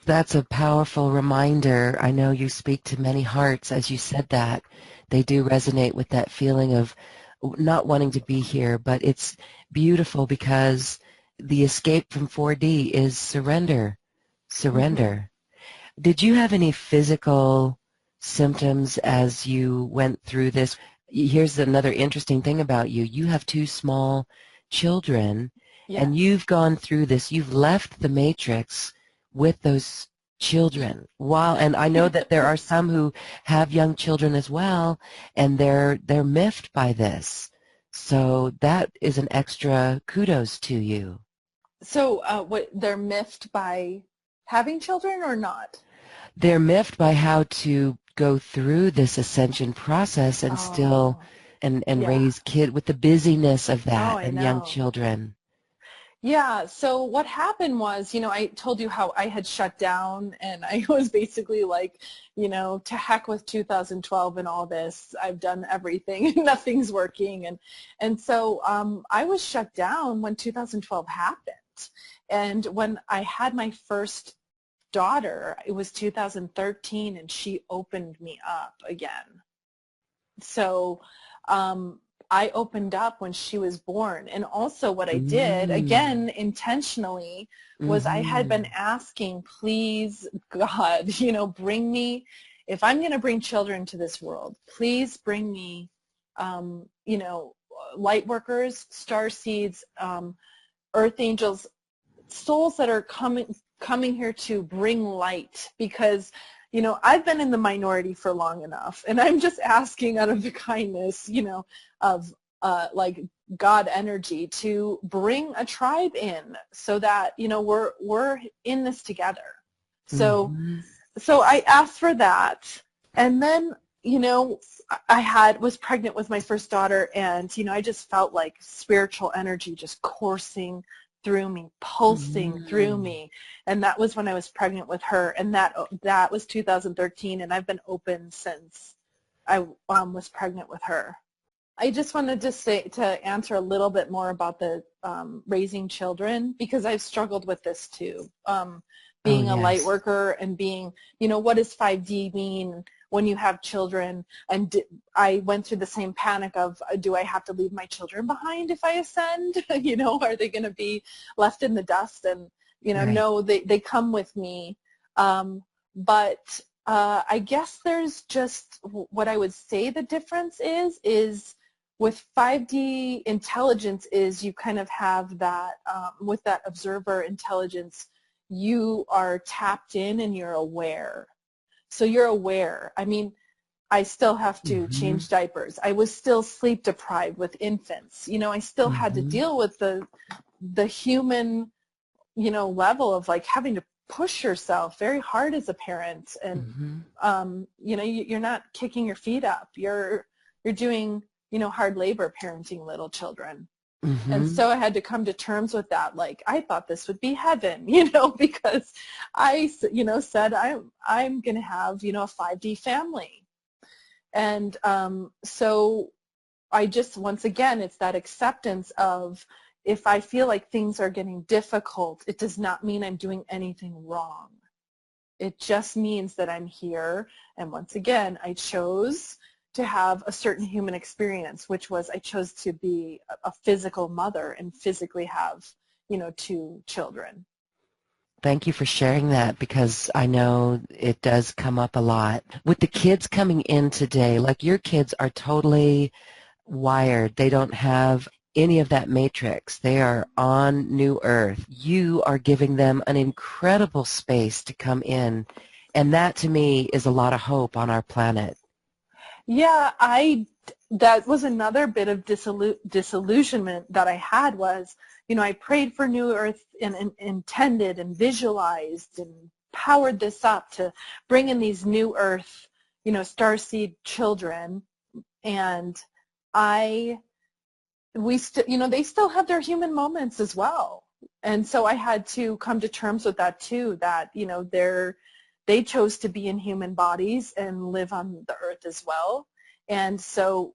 [SPEAKER 1] That's a powerful reminder. I know you speak to many hearts as you said that. They do resonate with that feeling of not wanting to be here, but it's beautiful because the escape from 4D is surrender. Surrender. Did you have any physical symptoms as you went through this? Here's another interesting thing about you. You have 2 small children, and you've gone through this. You've left the matrix with those children. And I know that there are some who have young children as well, and they're miffed by this. So that is an extra kudos to you.
[SPEAKER 2] So what, they're miffed by having children or not?
[SPEAKER 1] They're miffed by how to go through this ascension process and still and raise kids with the busyness of that and young children.
[SPEAKER 2] Yeah, so what happened was, I told you how I had shut down, and I was basically like, to heck with 2012 and all this. I've done everything, nothing's working. And so I was shut down when 2012 happened. And when I had my first daughter, it was 2013, and she opened me up again. So I opened up when she was born. And also what I did, again, intentionally, was I had been asking, please, God, bring me, if I'm going to bring children to this world, please bring me, light workers, starseeds, earth angels, souls that are coming here to bring light, because I've been in the minority for long enough, and I'm just asking out of the kindness, of like God energy to bring a tribe in, so that we're in this together. So so I asked for that, and then I was pregnant with my first daughter, and I just felt like spiritual energy just coursing through me, pulsing through me, and that was when I was pregnant with her, and that was 2013, and I've been open since I was pregnant with her. I just wanted to say, to answer a little bit more about the raising children, because I've struggled with this too.
[SPEAKER 1] Oh,
[SPEAKER 2] Being a light
[SPEAKER 1] yes.
[SPEAKER 2] worker and being, what does 5D mean when you have children? And I went through the same panic of, do I have to leave my children behind if I ascend? Are they going to be left in the dust? And,
[SPEAKER 1] Right.
[SPEAKER 2] no, they come with me. But I guess there's just, what I would say the difference is with 5D intelligence is you kind of have that, with that observer intelligence, you are tapped in and you're aware. So you're aware. I mean, I still have to
[SPEAKER 1] Mm-hmm.
[SPEAKER 2] change diapers. I was still sleep deprived with infants. I still had to
[SPEAKER 1] Mm-hmm.
[SPEAKER 2] deal with the human, level of like having to push yourself very hard as a parent. And,
[SPEAKER 1] Mm-hmm.
[SPEAKER 2] you're not kicking your feet up. You're doing, hard labor parenting little children. And
[SPEAKER 1] Mm-hmm.
[SPEAKER 2] so I had to come to terms with that. Like, I thought this would be heaven, because I, said I'm going to have, a 5D family. And so I just, once again, it's that acceptance of, if I feel like things are getting difficult, it does not mean I'm doing anything wrong. It just means that I'm here. And once again, I chose to have a certain human experience, which was I chose to be a physical mother and physically have, 2 children.
[SPEAKER 1] Thank you for sharing that, because I know it does come up a lot. With the kids coming in today, like your kids are totally wired. They don't have any of that matrix. They are on New Earth. You are giving them an incredible space to come in. And that to me is a lot of hope on our planet.
[SPEAKER 2] Yeah, that was another bit of disillusionment that I had was, I prayed for New Earth and intended and visualized and powered this up to bring in these New Earth, starseed children. And they still have their human moments as well. And so I had to come to terms with that too, that, they chose to be in human bodies and live on the earth as well. And so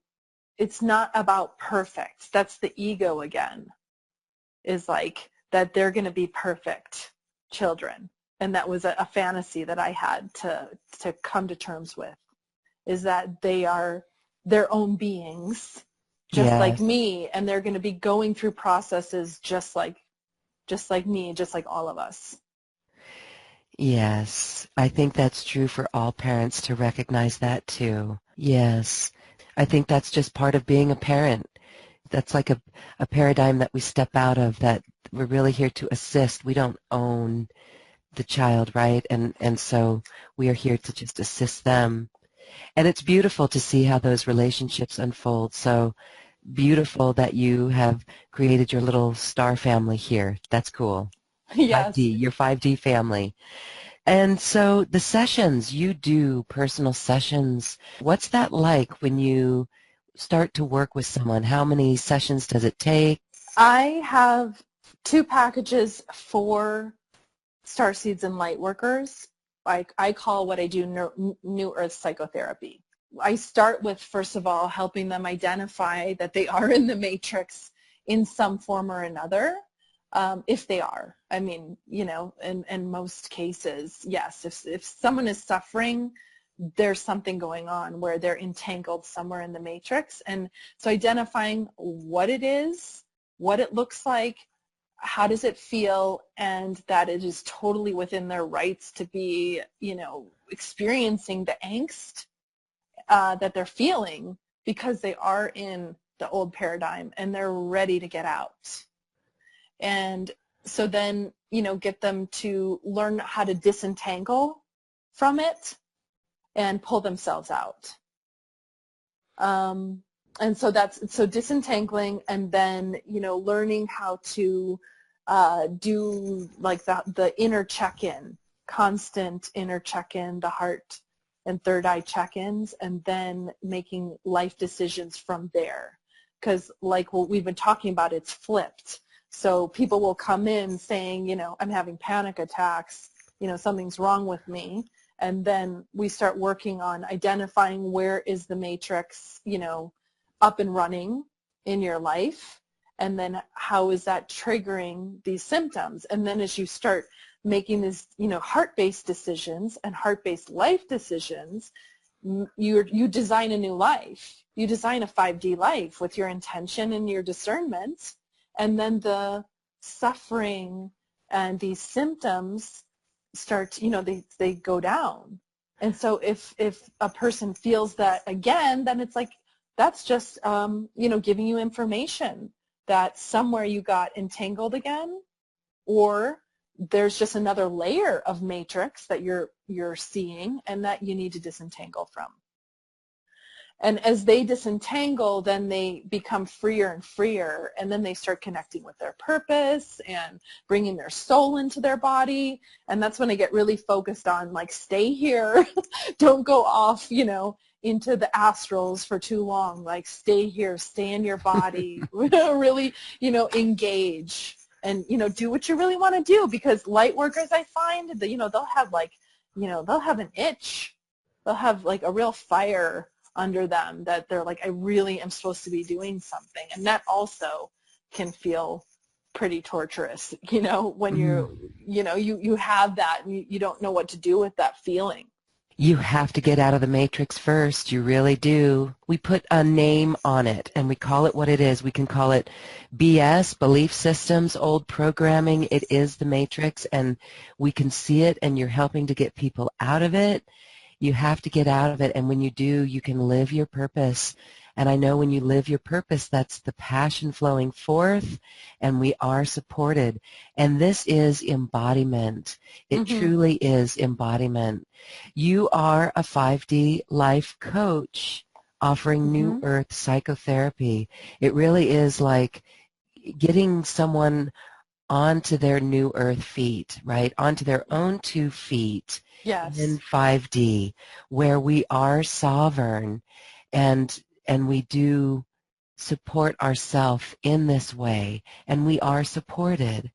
[SPEAKER 2] it's not about perfect. That's the ego again, is like that they're going to be perfect children. And that was a fantasy that I had to come to terms with, is that they are their own beings, just like
[SPEAKER 1] Yes.
[SPEAKER 2] me, and they're going to be going through processes just like me, just like all of us.
[SPEAKER 1] Yes, I think that's true for all parents to recognize that too. Yes, I think that's just part of being a parent. That's like a paradigm that we step out of, that we're really here to assist. We don't own the child, right? And so we are here to just assist them. And it's beautiful to see how those relationships unfold. So beautiful that you have created your little star family here. That's cool.
[SPEAKER 2] Yes.
[SPEAKER 1] 5D, your 5D family. And so the sessions, you do personal sessions. What's that like when you start to work with someone? How many sessions does it take?
[SPEAKER 2] I have 2 packages for starseeds and lightworkers. I call what I do New Earth psychotherapy. I start with, first of all, helping them identify that they are in the matrix in some form or another, if they are. I mean, in most cases, yes. If someone is suffering, there's something going on where they're entangled somewhere in the matrix. And so identifying what it is, what it looks like, how does it feel, and that it is totally within their rights to be, experiencing the angst that they're feeling, because they are in the old paradigm and they're ready to get out. And so then, get them to learn how to disentangle from it and pull themselves out. And so so disentangling, and then, learning how to do like the inner check-in, constant inner check-in, the heart and third eye check-ins, and then making life decisions from there. Because like what we've been talking about, it's flipped. So people will come in saying, I'm having panic attacks, something's wrong with me. And then we start working on identifying where is the matrix, up and running in your life, and then how is that triggering these symptoms? And then as you start making these, heart-based decisions and heart-based life decisions, you design a new life. You design a 5D life with your intention and your discernment, and then the suffering and these symptoms start, they go down. And so if a person feels that again, then it's like, that's just, giving you information that somewhere you got entangled again, or there's just another layer of matrix that you're seeing and that you need to disentangle from. And as they disentangle, then they become freer and freer, and then they start connecting with their purpose and bringing their soul into their body. And that's when I get really focused on, like, stay here, don't go off, into the astrals for too long. Like, stay here, stay in your body, really, engage. And, do what you really want to do, because light workers, I find, that, they'll have, like, they'll have an itch. They'll have, like, a real fire under them that they're like, I really am supposed to be doing something. And that also can feel pretty torturous, when you have that and you don't know what to do with that feeling.
[SPEAKER 1] You have to get out of the matrix first. You really do. We put a name on it, and we call it what it is. We can call it BS, belief systems, old programming. It is the matrix, and we can see it, and you're helping to get people out of it. You have to get out of it, and when you do, you can live your purpose. And I know when you live your purpose, that's the passion flowing forth, and we are supported. And this is embodiment. It truly is embodiment. You are a 5D life coach offering New Earth psychotherapy. It really is like getting someone onto their New Earth feet, right? Onto their own 2 feet.
[SPEAKER 2] Yes.
[SPEAKER 1] In 5D, where we are sovereign, and we do support ourselves in this way, and we are supported.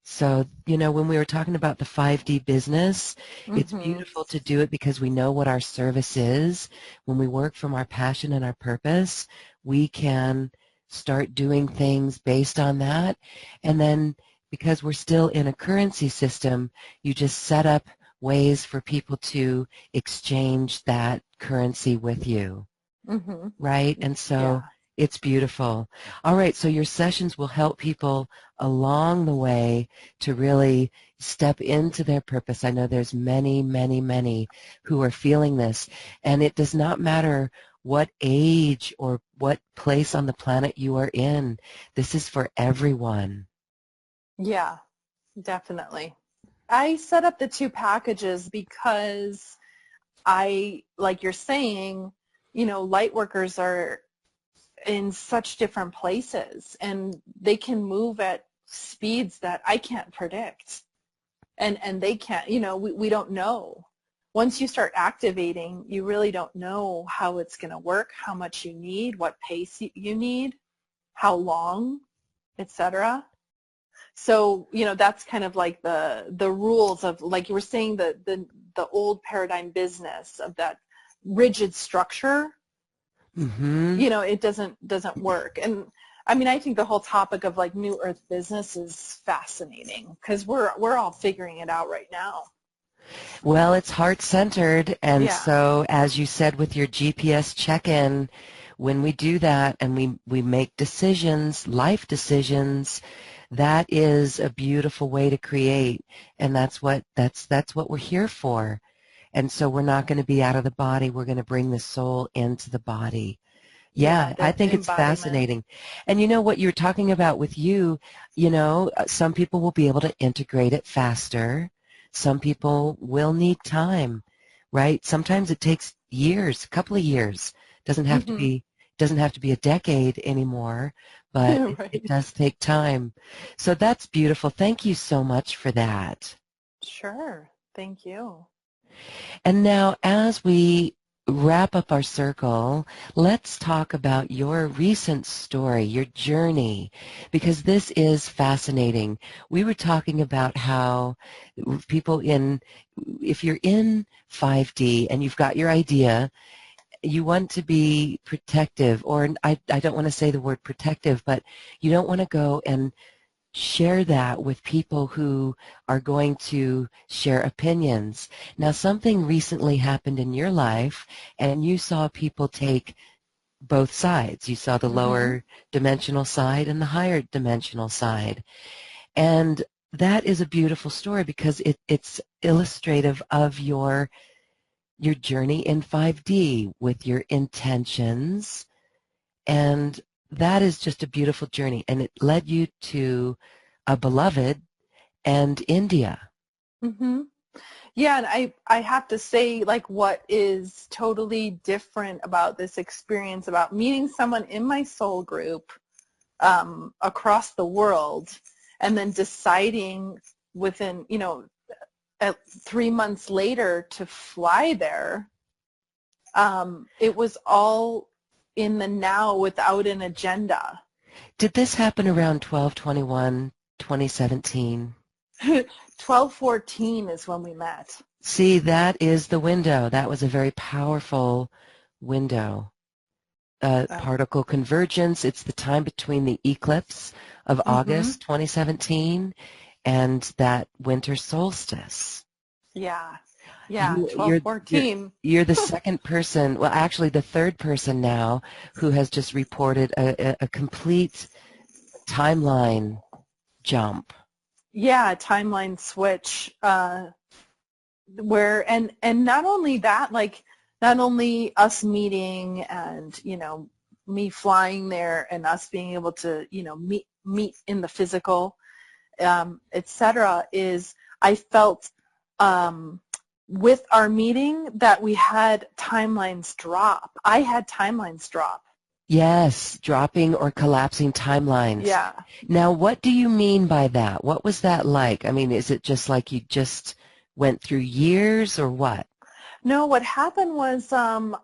[SPEAKER 1] So, when we were talking about the 5D business, it's beautiful to do it because we know what our service is. When we work from our passion and our purpose, we can start doing things based on that. And then because we're still in a currency system, you just set up ways for people to exchange that currency with you, right? And so it's beautiful. All right, so your sessions will help people along the way to really step into their purpose. I know there's many, many, many who are feeling this, and it does not matter what age or what place on the planet you are in. This is for everyone.
[SPEAKER 2] Yeah, definitely. I set up the 2 packages because like you're saying, light workers are in such different places, and they can move at speeds that I can't predict. And they can't, we don't know. Once you start activating, you really don't know how it's going to work, how much you need, what pace you need, how long, etc. So, that's kind of like the rules of, like you were saying, the old paradigm business of that rigid structure. It doesn't work. And I mean, I think the whole topic of, like, New Earth business is fascinating because we're all figuring it out right now.
[SPEAKER 1] Well, it's heart-centered, and so as you said with your GPS check-in, when we do that and we make decisions, life decisions, that is a beautiful way to create, and that's what we're here for. And so we're not going to be out of the body. We're going to bring the soul into the body. Yeah, I think it's fascinating. And what you're talking about with you, some people will be able to integrate it faster. Some people will need time, right? Sometimes it takes years, a couple of years. Doesn't have to be a decade anymore, but it does take time. So that's beautiful. Thank you so much for that.
[SPEAKER 2] Sure. Thank you.
[SPEAKER 1] And now, as we wrap up our circle, let's talk about your recent story, your journey, because this is fascinating. We were talking about how people if you're in 5D and you've got your idea, you want to be protective, or I don't want to say the word protective, but you don't want to go and share that with people who are going to share opinions. Now, something recently happened in your life, and you saw people take both sides. You saw the lower dimensional side and the higher dimensional side. And that is a beautiful story because it's illustrative of your journey in 5D with your intentions, and that is just a beautiful journey, and it led you to a beloved and India.
[SPEAKER 2] Yeah, and I have to say, like, what is totally different about this experience, about meeting someone in my soul group across the world, and then deciding within, 3 months later to fly there, it was all in the now without an agenda.
[SPEAKER 1] Did this happen around 12/21/2017?
[SPEAKER 2] 12/14 is when we met.
[SPEAKER 1] See, that is the window. That was a very powerful window. Particle convergence, it's the time between the eclipse of August 2017 and that winter solstice.
[SPEAKER 2] Yeah. Yeah, 12/14.
[SPEAKER 1] You're the second person, well, actually the third person now, who has just reported a complete timeline jump.
[SPEAKER 2] Yeah, timeline switch. Where and not only that, like, not only us meeting and me flying there and us being able to meet in the physical, etc. Is I felt with our meeting that we had timelines drop. I had timelines drop.
[SPEAKER 1] Yes, dropping or collapsing timelines.
[SPEAKER 2] Yeah.
[SPEAKER 1] Now, what do you mean by that? What was that like? I mean, is it just like you just went through years, or what?
[SPEAKER 2] No, what happened was some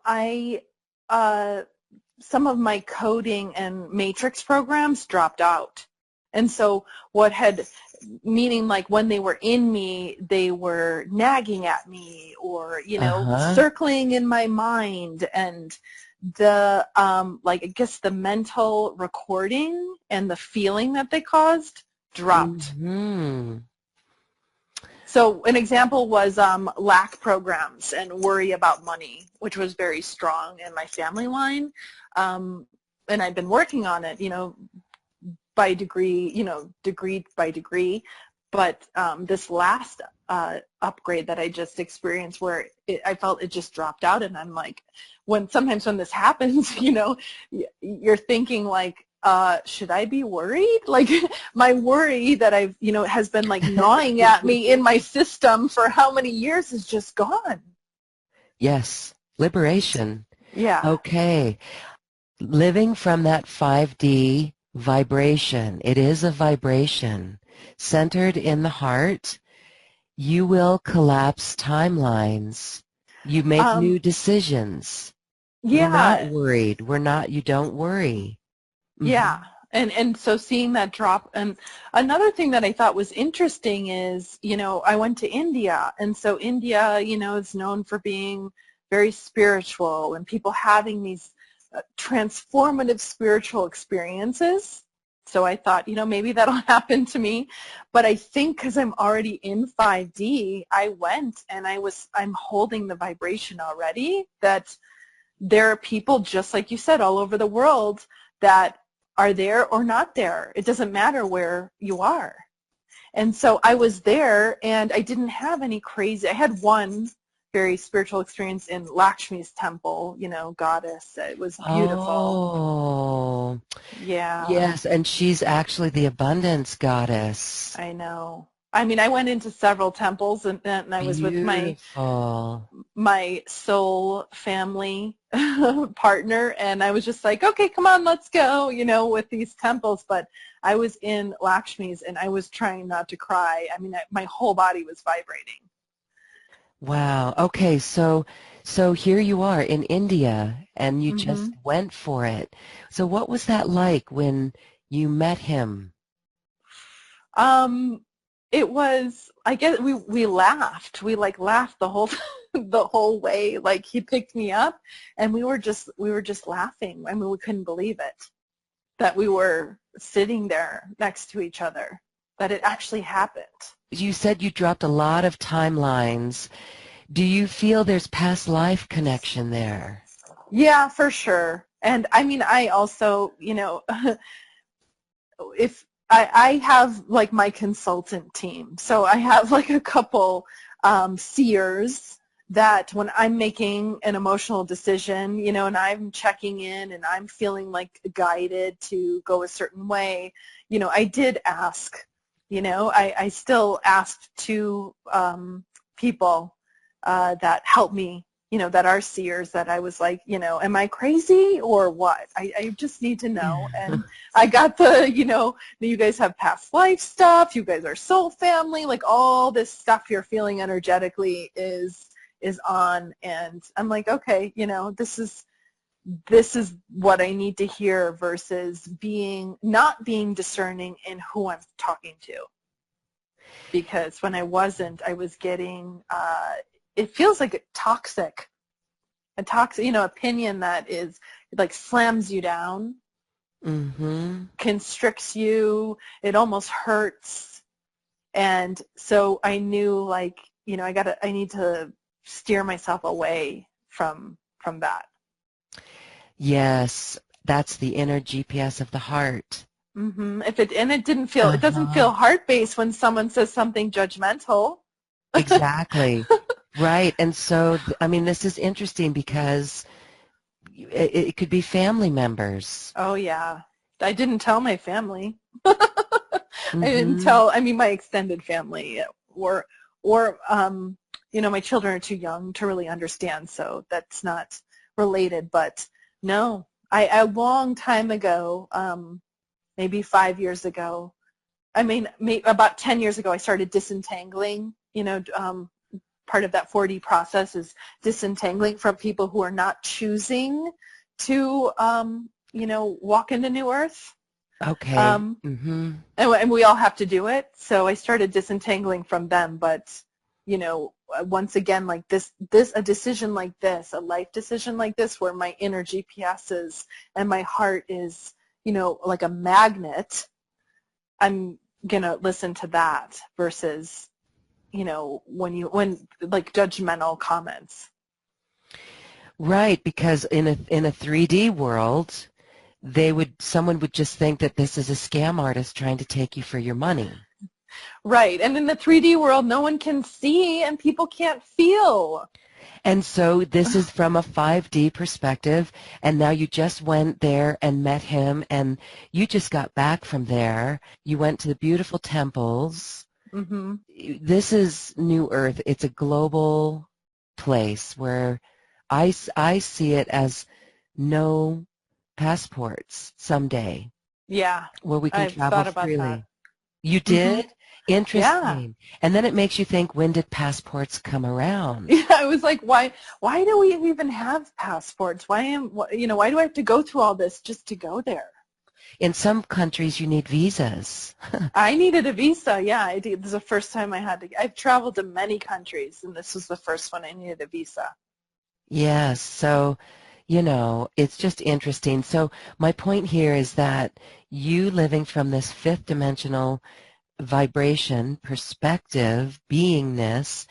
[SPEAKER 2] of my coding and matrix programs dropped out. And so meaning like when they were in me, they were nagging at me or, circling in my mind, and the, like, I guess the mental recording and the feeling that they caused dropped. So an example was lack programs and worry about money, which was very strong in my family line. And I've been working on it, by degree, degree by degree. But this last upgrade that I just experienced, where I felt it just dropped out, and I'm like, sometimes when this happens, you're thinking like, should I be worried? Like, my worry that I've, has been like gnawing at me in my system for how many years is just gone.
[SPEAKER 1] Yes, liberation.
[SPEAKER 2] Yeah.
[SPEAKER 1] Okay. Living from that 5D vibration, it is a vibration centered in the heart. You will collapse timelines. You make new decisions.
[SPEAKER 2] Yeah.
[SPEAKER 1] We're not worried. You don't worry.
[SPEAKER 2] Yeah. And so seeing that drop, and another thing that I thought was interesting is, I went to India, and so India, is known for being very spiritual and people having these transformative spiritual experiences. So I thought, maybe that'll happen to me. But I think because I'm already in 5D, I went and I'm holding the vibration already that there are people, just like you said, all over the world that are there or not there. It doesn't matter where you are. And so I was there, and I didn't have any crazy, I had one very spiritual experience in Lakshmi's temple, goddess. It was beautiful.
[SPEAKER 1] Oh.
[SPEAKER 2] Yeah.
[SPEAKER 1] Yes, and she's actually the abundance goddess.
[SPEAKER 2] I know. I mean, I went into several temples, and I was with my soul family partner, and I was just like, okay, come on, let's go, with these temples. But I was in Lakshmi's, and I was trying not to cry. I mean, my whole body was vibrating.
[SPEAKER 1] Wow. Okay, so here you are in India, and you just went for it. So what was that like when you met him?
[SPEAKER 2] It was, I guess we laughed. We laughed the whole time. the whole way. Like, he picked me up, and we were just laughing. I mean, we couldn't believe it, that we were sitting there next to each other, that it actually happened.
[SPEAKER 1] You said you dropped a lot of timelines. Do you feel there's past life connection there?
[SPEAKER 2] Yeah, for sure. And I mean, I also, if I have like my consultant team, so I have like a couple seers that when I'm making an emotional decision, and I'm checking in and I'm feeling like guided to go a certain way, I did ask, I still asked two people that help me, that are seers, that I was like, am I crazy or what? I just need to know. And I got you guys have past life stuff, you guys are soul family, like all this stuff you're feeling energetically is on. And I'm like, okay, this is what I need to hear, versus not being discerning in who I'm talking to. Because when I wasn't, I was getting it feels like a toxic opinion that is like slams you down, constricts you, it almost hurts. And so I knew, like, I need to steer myself away from that.
[SPEAKER 1] Yes, that's the inner GPS of the heart.
[SPEAKER 2] It doesn't feel heart-based when someone says something judgmental.
[SPEAKER 1] Exactly. Right. And so, I mean, this is interesting because it could be family members.
[SPEAKER 2] Oh, yeah. I didn't tell my family. I didn't tell, my extended family, or my children are too young to really understand, so that's not related. But no, a long time ago, maybe 5 years ago, about 10 years ago, I started disentangling. Part of that 4D process is disentangling from people who are not choosing to, walk into New Earth.
[SPEAKER 1] Okay.
[SPEAKER 2] And we all have to do it. So I started disentangling from them. But, once again, like a decision like this, a life decision like this, where my inner GPS is and my heart is, like a magnet, I'm going to listen to that versus, when like judgmental comments.
[SPEAKER 1] Right, because in a 3D world, someone would just think that this is a scam artist trying to take you for your money.
[SPEAKER 2] Right, and in the 3D world, no one can see and people can't feel.
[SPEAKER 1] And so this is from a 5D perspective, and now you just went there and met him, and you just got back from there. You went to the beautiful temples. This is New Earth. It's a global place where I see it as no passports someday.
[SPEAKER 2] Yeah.
[SPEAKER 1] Where we can travel freely.
[SPEAKER 2] That.
[SPEAKER 1] You did? Interesting. Yeah. And then it makes you think, when did passports come around?
[SPEAKER 2] Yeah, I was like, why do we even have passports? Why do I have to go through all this just to go there?
[SPEAKER 1] In some countries, you need visas.
[SPEAKER 2] I needed a visa, yeah. I did. This is the first time I've traveled to many countries, and this was the first one I needed a visa.
[SPEAKER 1] Yes, so, it's just interesting. So my point here is that you living from this fifth dimensional vibration, perspective, beingness,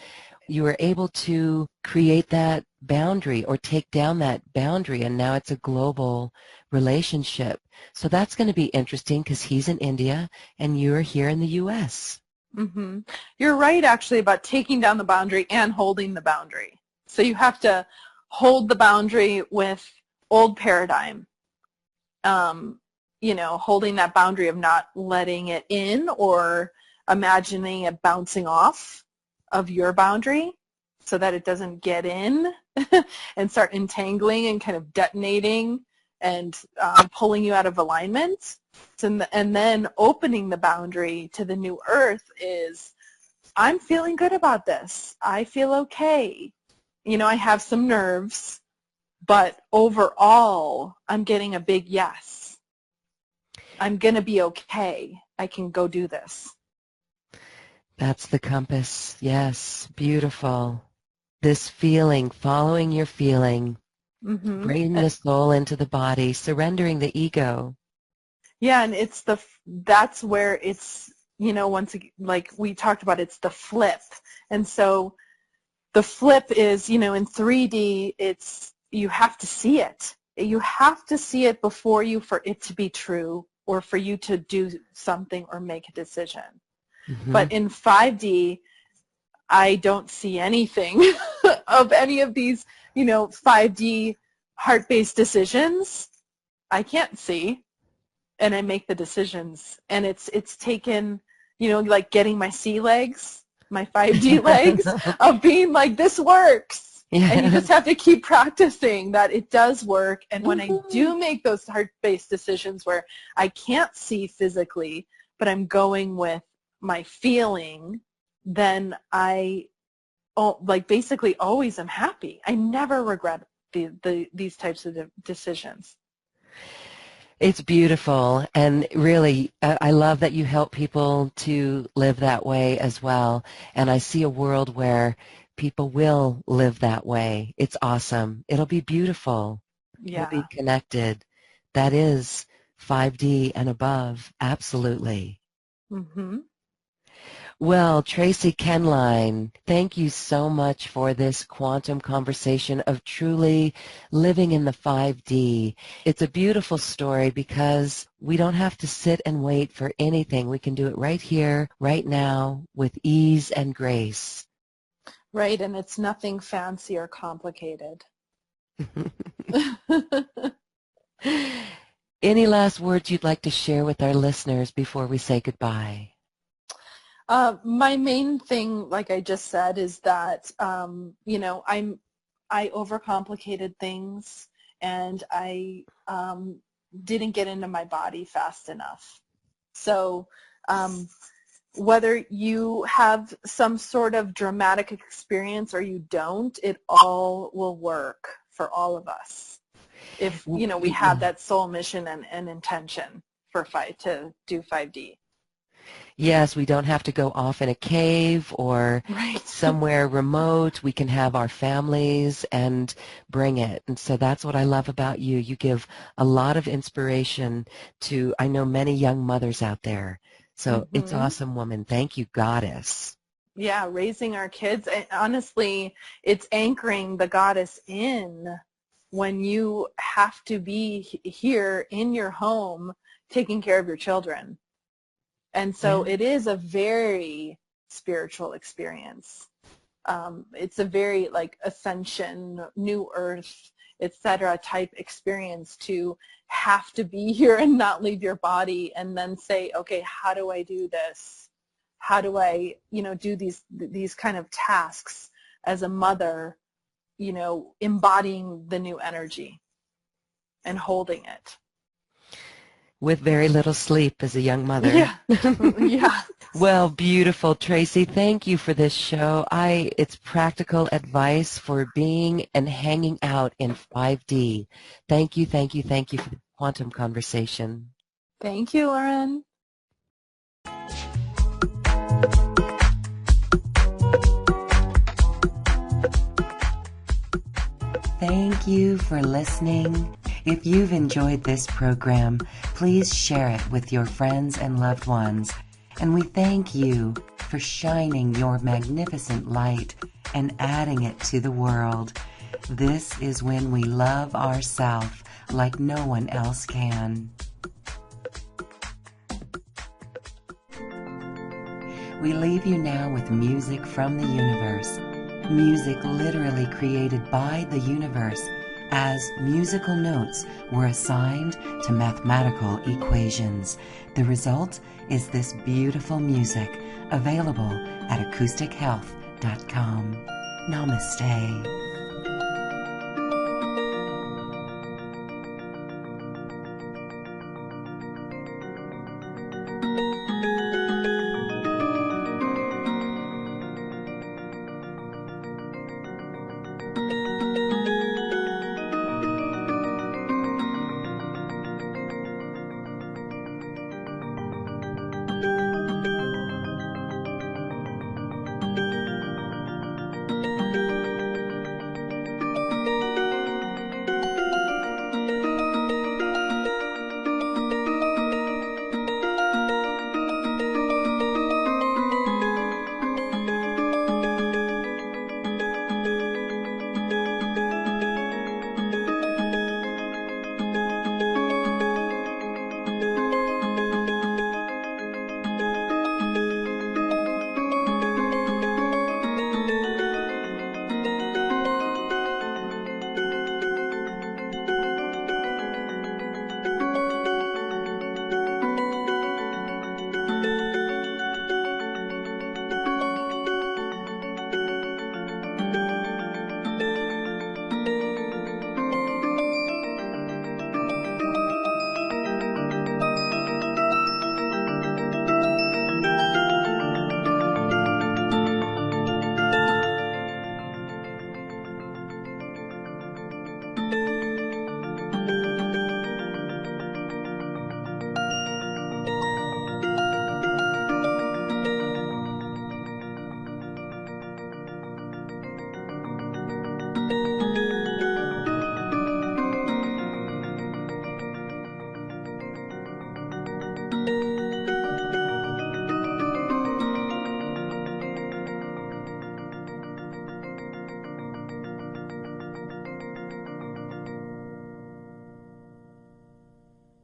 [SPEAKER 1] you were able to create that boundary or take down that boundary, and now it's a global relationship. So that's going to be interesting because he's in India and you're here in the U.S.
[SPEAKER 2] You're right, actually, about taking down the boundary and holding the boundary. So you have to hold the boundary with old paradigm, holding that boundary of not letting it in or imagining it bouncing off of your boundary so that it doesn't get in and start entangling and kind of detonating and pulling you out of alignment. And then opening the boundary to the new earth is, I'm feeling good about this. I feel okay. I have some nerves, but overall, I'm getting a big yes. I'm going to be okay. I can go do this.
[SPEAKER 1] That's the compass. Yes, beautiful. This feeling, following your feeling, bringing the soul into the body, surrendering the ego.
[SPEAKER 2] Yeah, and that's where it's, once again, like we talked about, it's the flip. And so the flip is, in 3D, it's, you have to see it. You have to see it for it to be true, or for you to do something or make a decision. But in 5D, I don't see anything of any of these, 5D heart-based decisions. I can't see, and I make the decisions. And it's taken, like getting my sea legs, my 5D legs, of being like, this works. Yeah. And you just have to keep practicing that it does work. And when I do make those heart-based decisions where I can't see physically, but I'm going with my feeling, then I basically always am happy. I never regret these types of decisions.
[SPEAKER 1] It's beautiful, and really, I love that you help people to live that way as well, and I see a world where people will live that way. It's awesome. It'll be beautiful.
[SPEAKER 2] Yeah.
[SPEAKER 1] We'll be connected. That is 5D and above, absolutely. Well, Tracy Kenline, thank you so much for this quantum conversation of truly living in the 5D. It's a beautiful story because we don't have to sit and wait for anything. We can do it right here, right now, with ease and grace.
[SPEAKER 2] Right, and it's nothing fancy or complicated.
[SPEAKER 1] Any last words you'd like to share with our listeners before we say goodbye?
[SPEAKER 2] My main thing, like I just said, is that, I overcomplicated things, and I didn't get into my body fast enough. So whether you have some sort of dramatic experience or you don't, it all will work for all of us. If, we have that soul mission and intention to do 5D.
[SPEAKER 1] Yes, we don't have to go off in a cave or somewhere remote. We can have our families and bring it. And so that's what I love about you. You give a lot of inspiration to, I know, many young mothers out there. So it's awesome, woman. Thank you, goddess.
[SPEAKER 2] Yeah, raising our kids. Honestly, it's anchoring the goddess in when you have to be here in your home taking care of your children. And so it is a very spiritual experience. It's a very Ascension, New Earth, etc. type experience to have to be here and not leave your body, and then say, okay, how do I do this? How do I, do these kind of tasks as a mother, embodying the new energy and holding it.
[SPEAKER 1] With very little sleep as a young mother.
[SPEAKER 2] Yeah. Yeah.
[SPEAKER 1] Well, beautiful, Tracy. Thank you for this show. It's practical advice for being and hanging out in 5D. Thank you, thank you, thank you for the quantum conversation.
[SPEAKER 2] Thank you, Lauren.
[SPEAKER 1] Thank you for listening. If you've enjoyed this program, please share it with your friends and loved ones. And we thank you for shining your magnificent light and adding it to the world. This is when we love ourselves like no one else can. We leave you now with music from the universe. Music literally created by the universe, as musical notes were assigned to mathematical equations. The result is this beautiful music, available at acoustichealth.com. Namaste.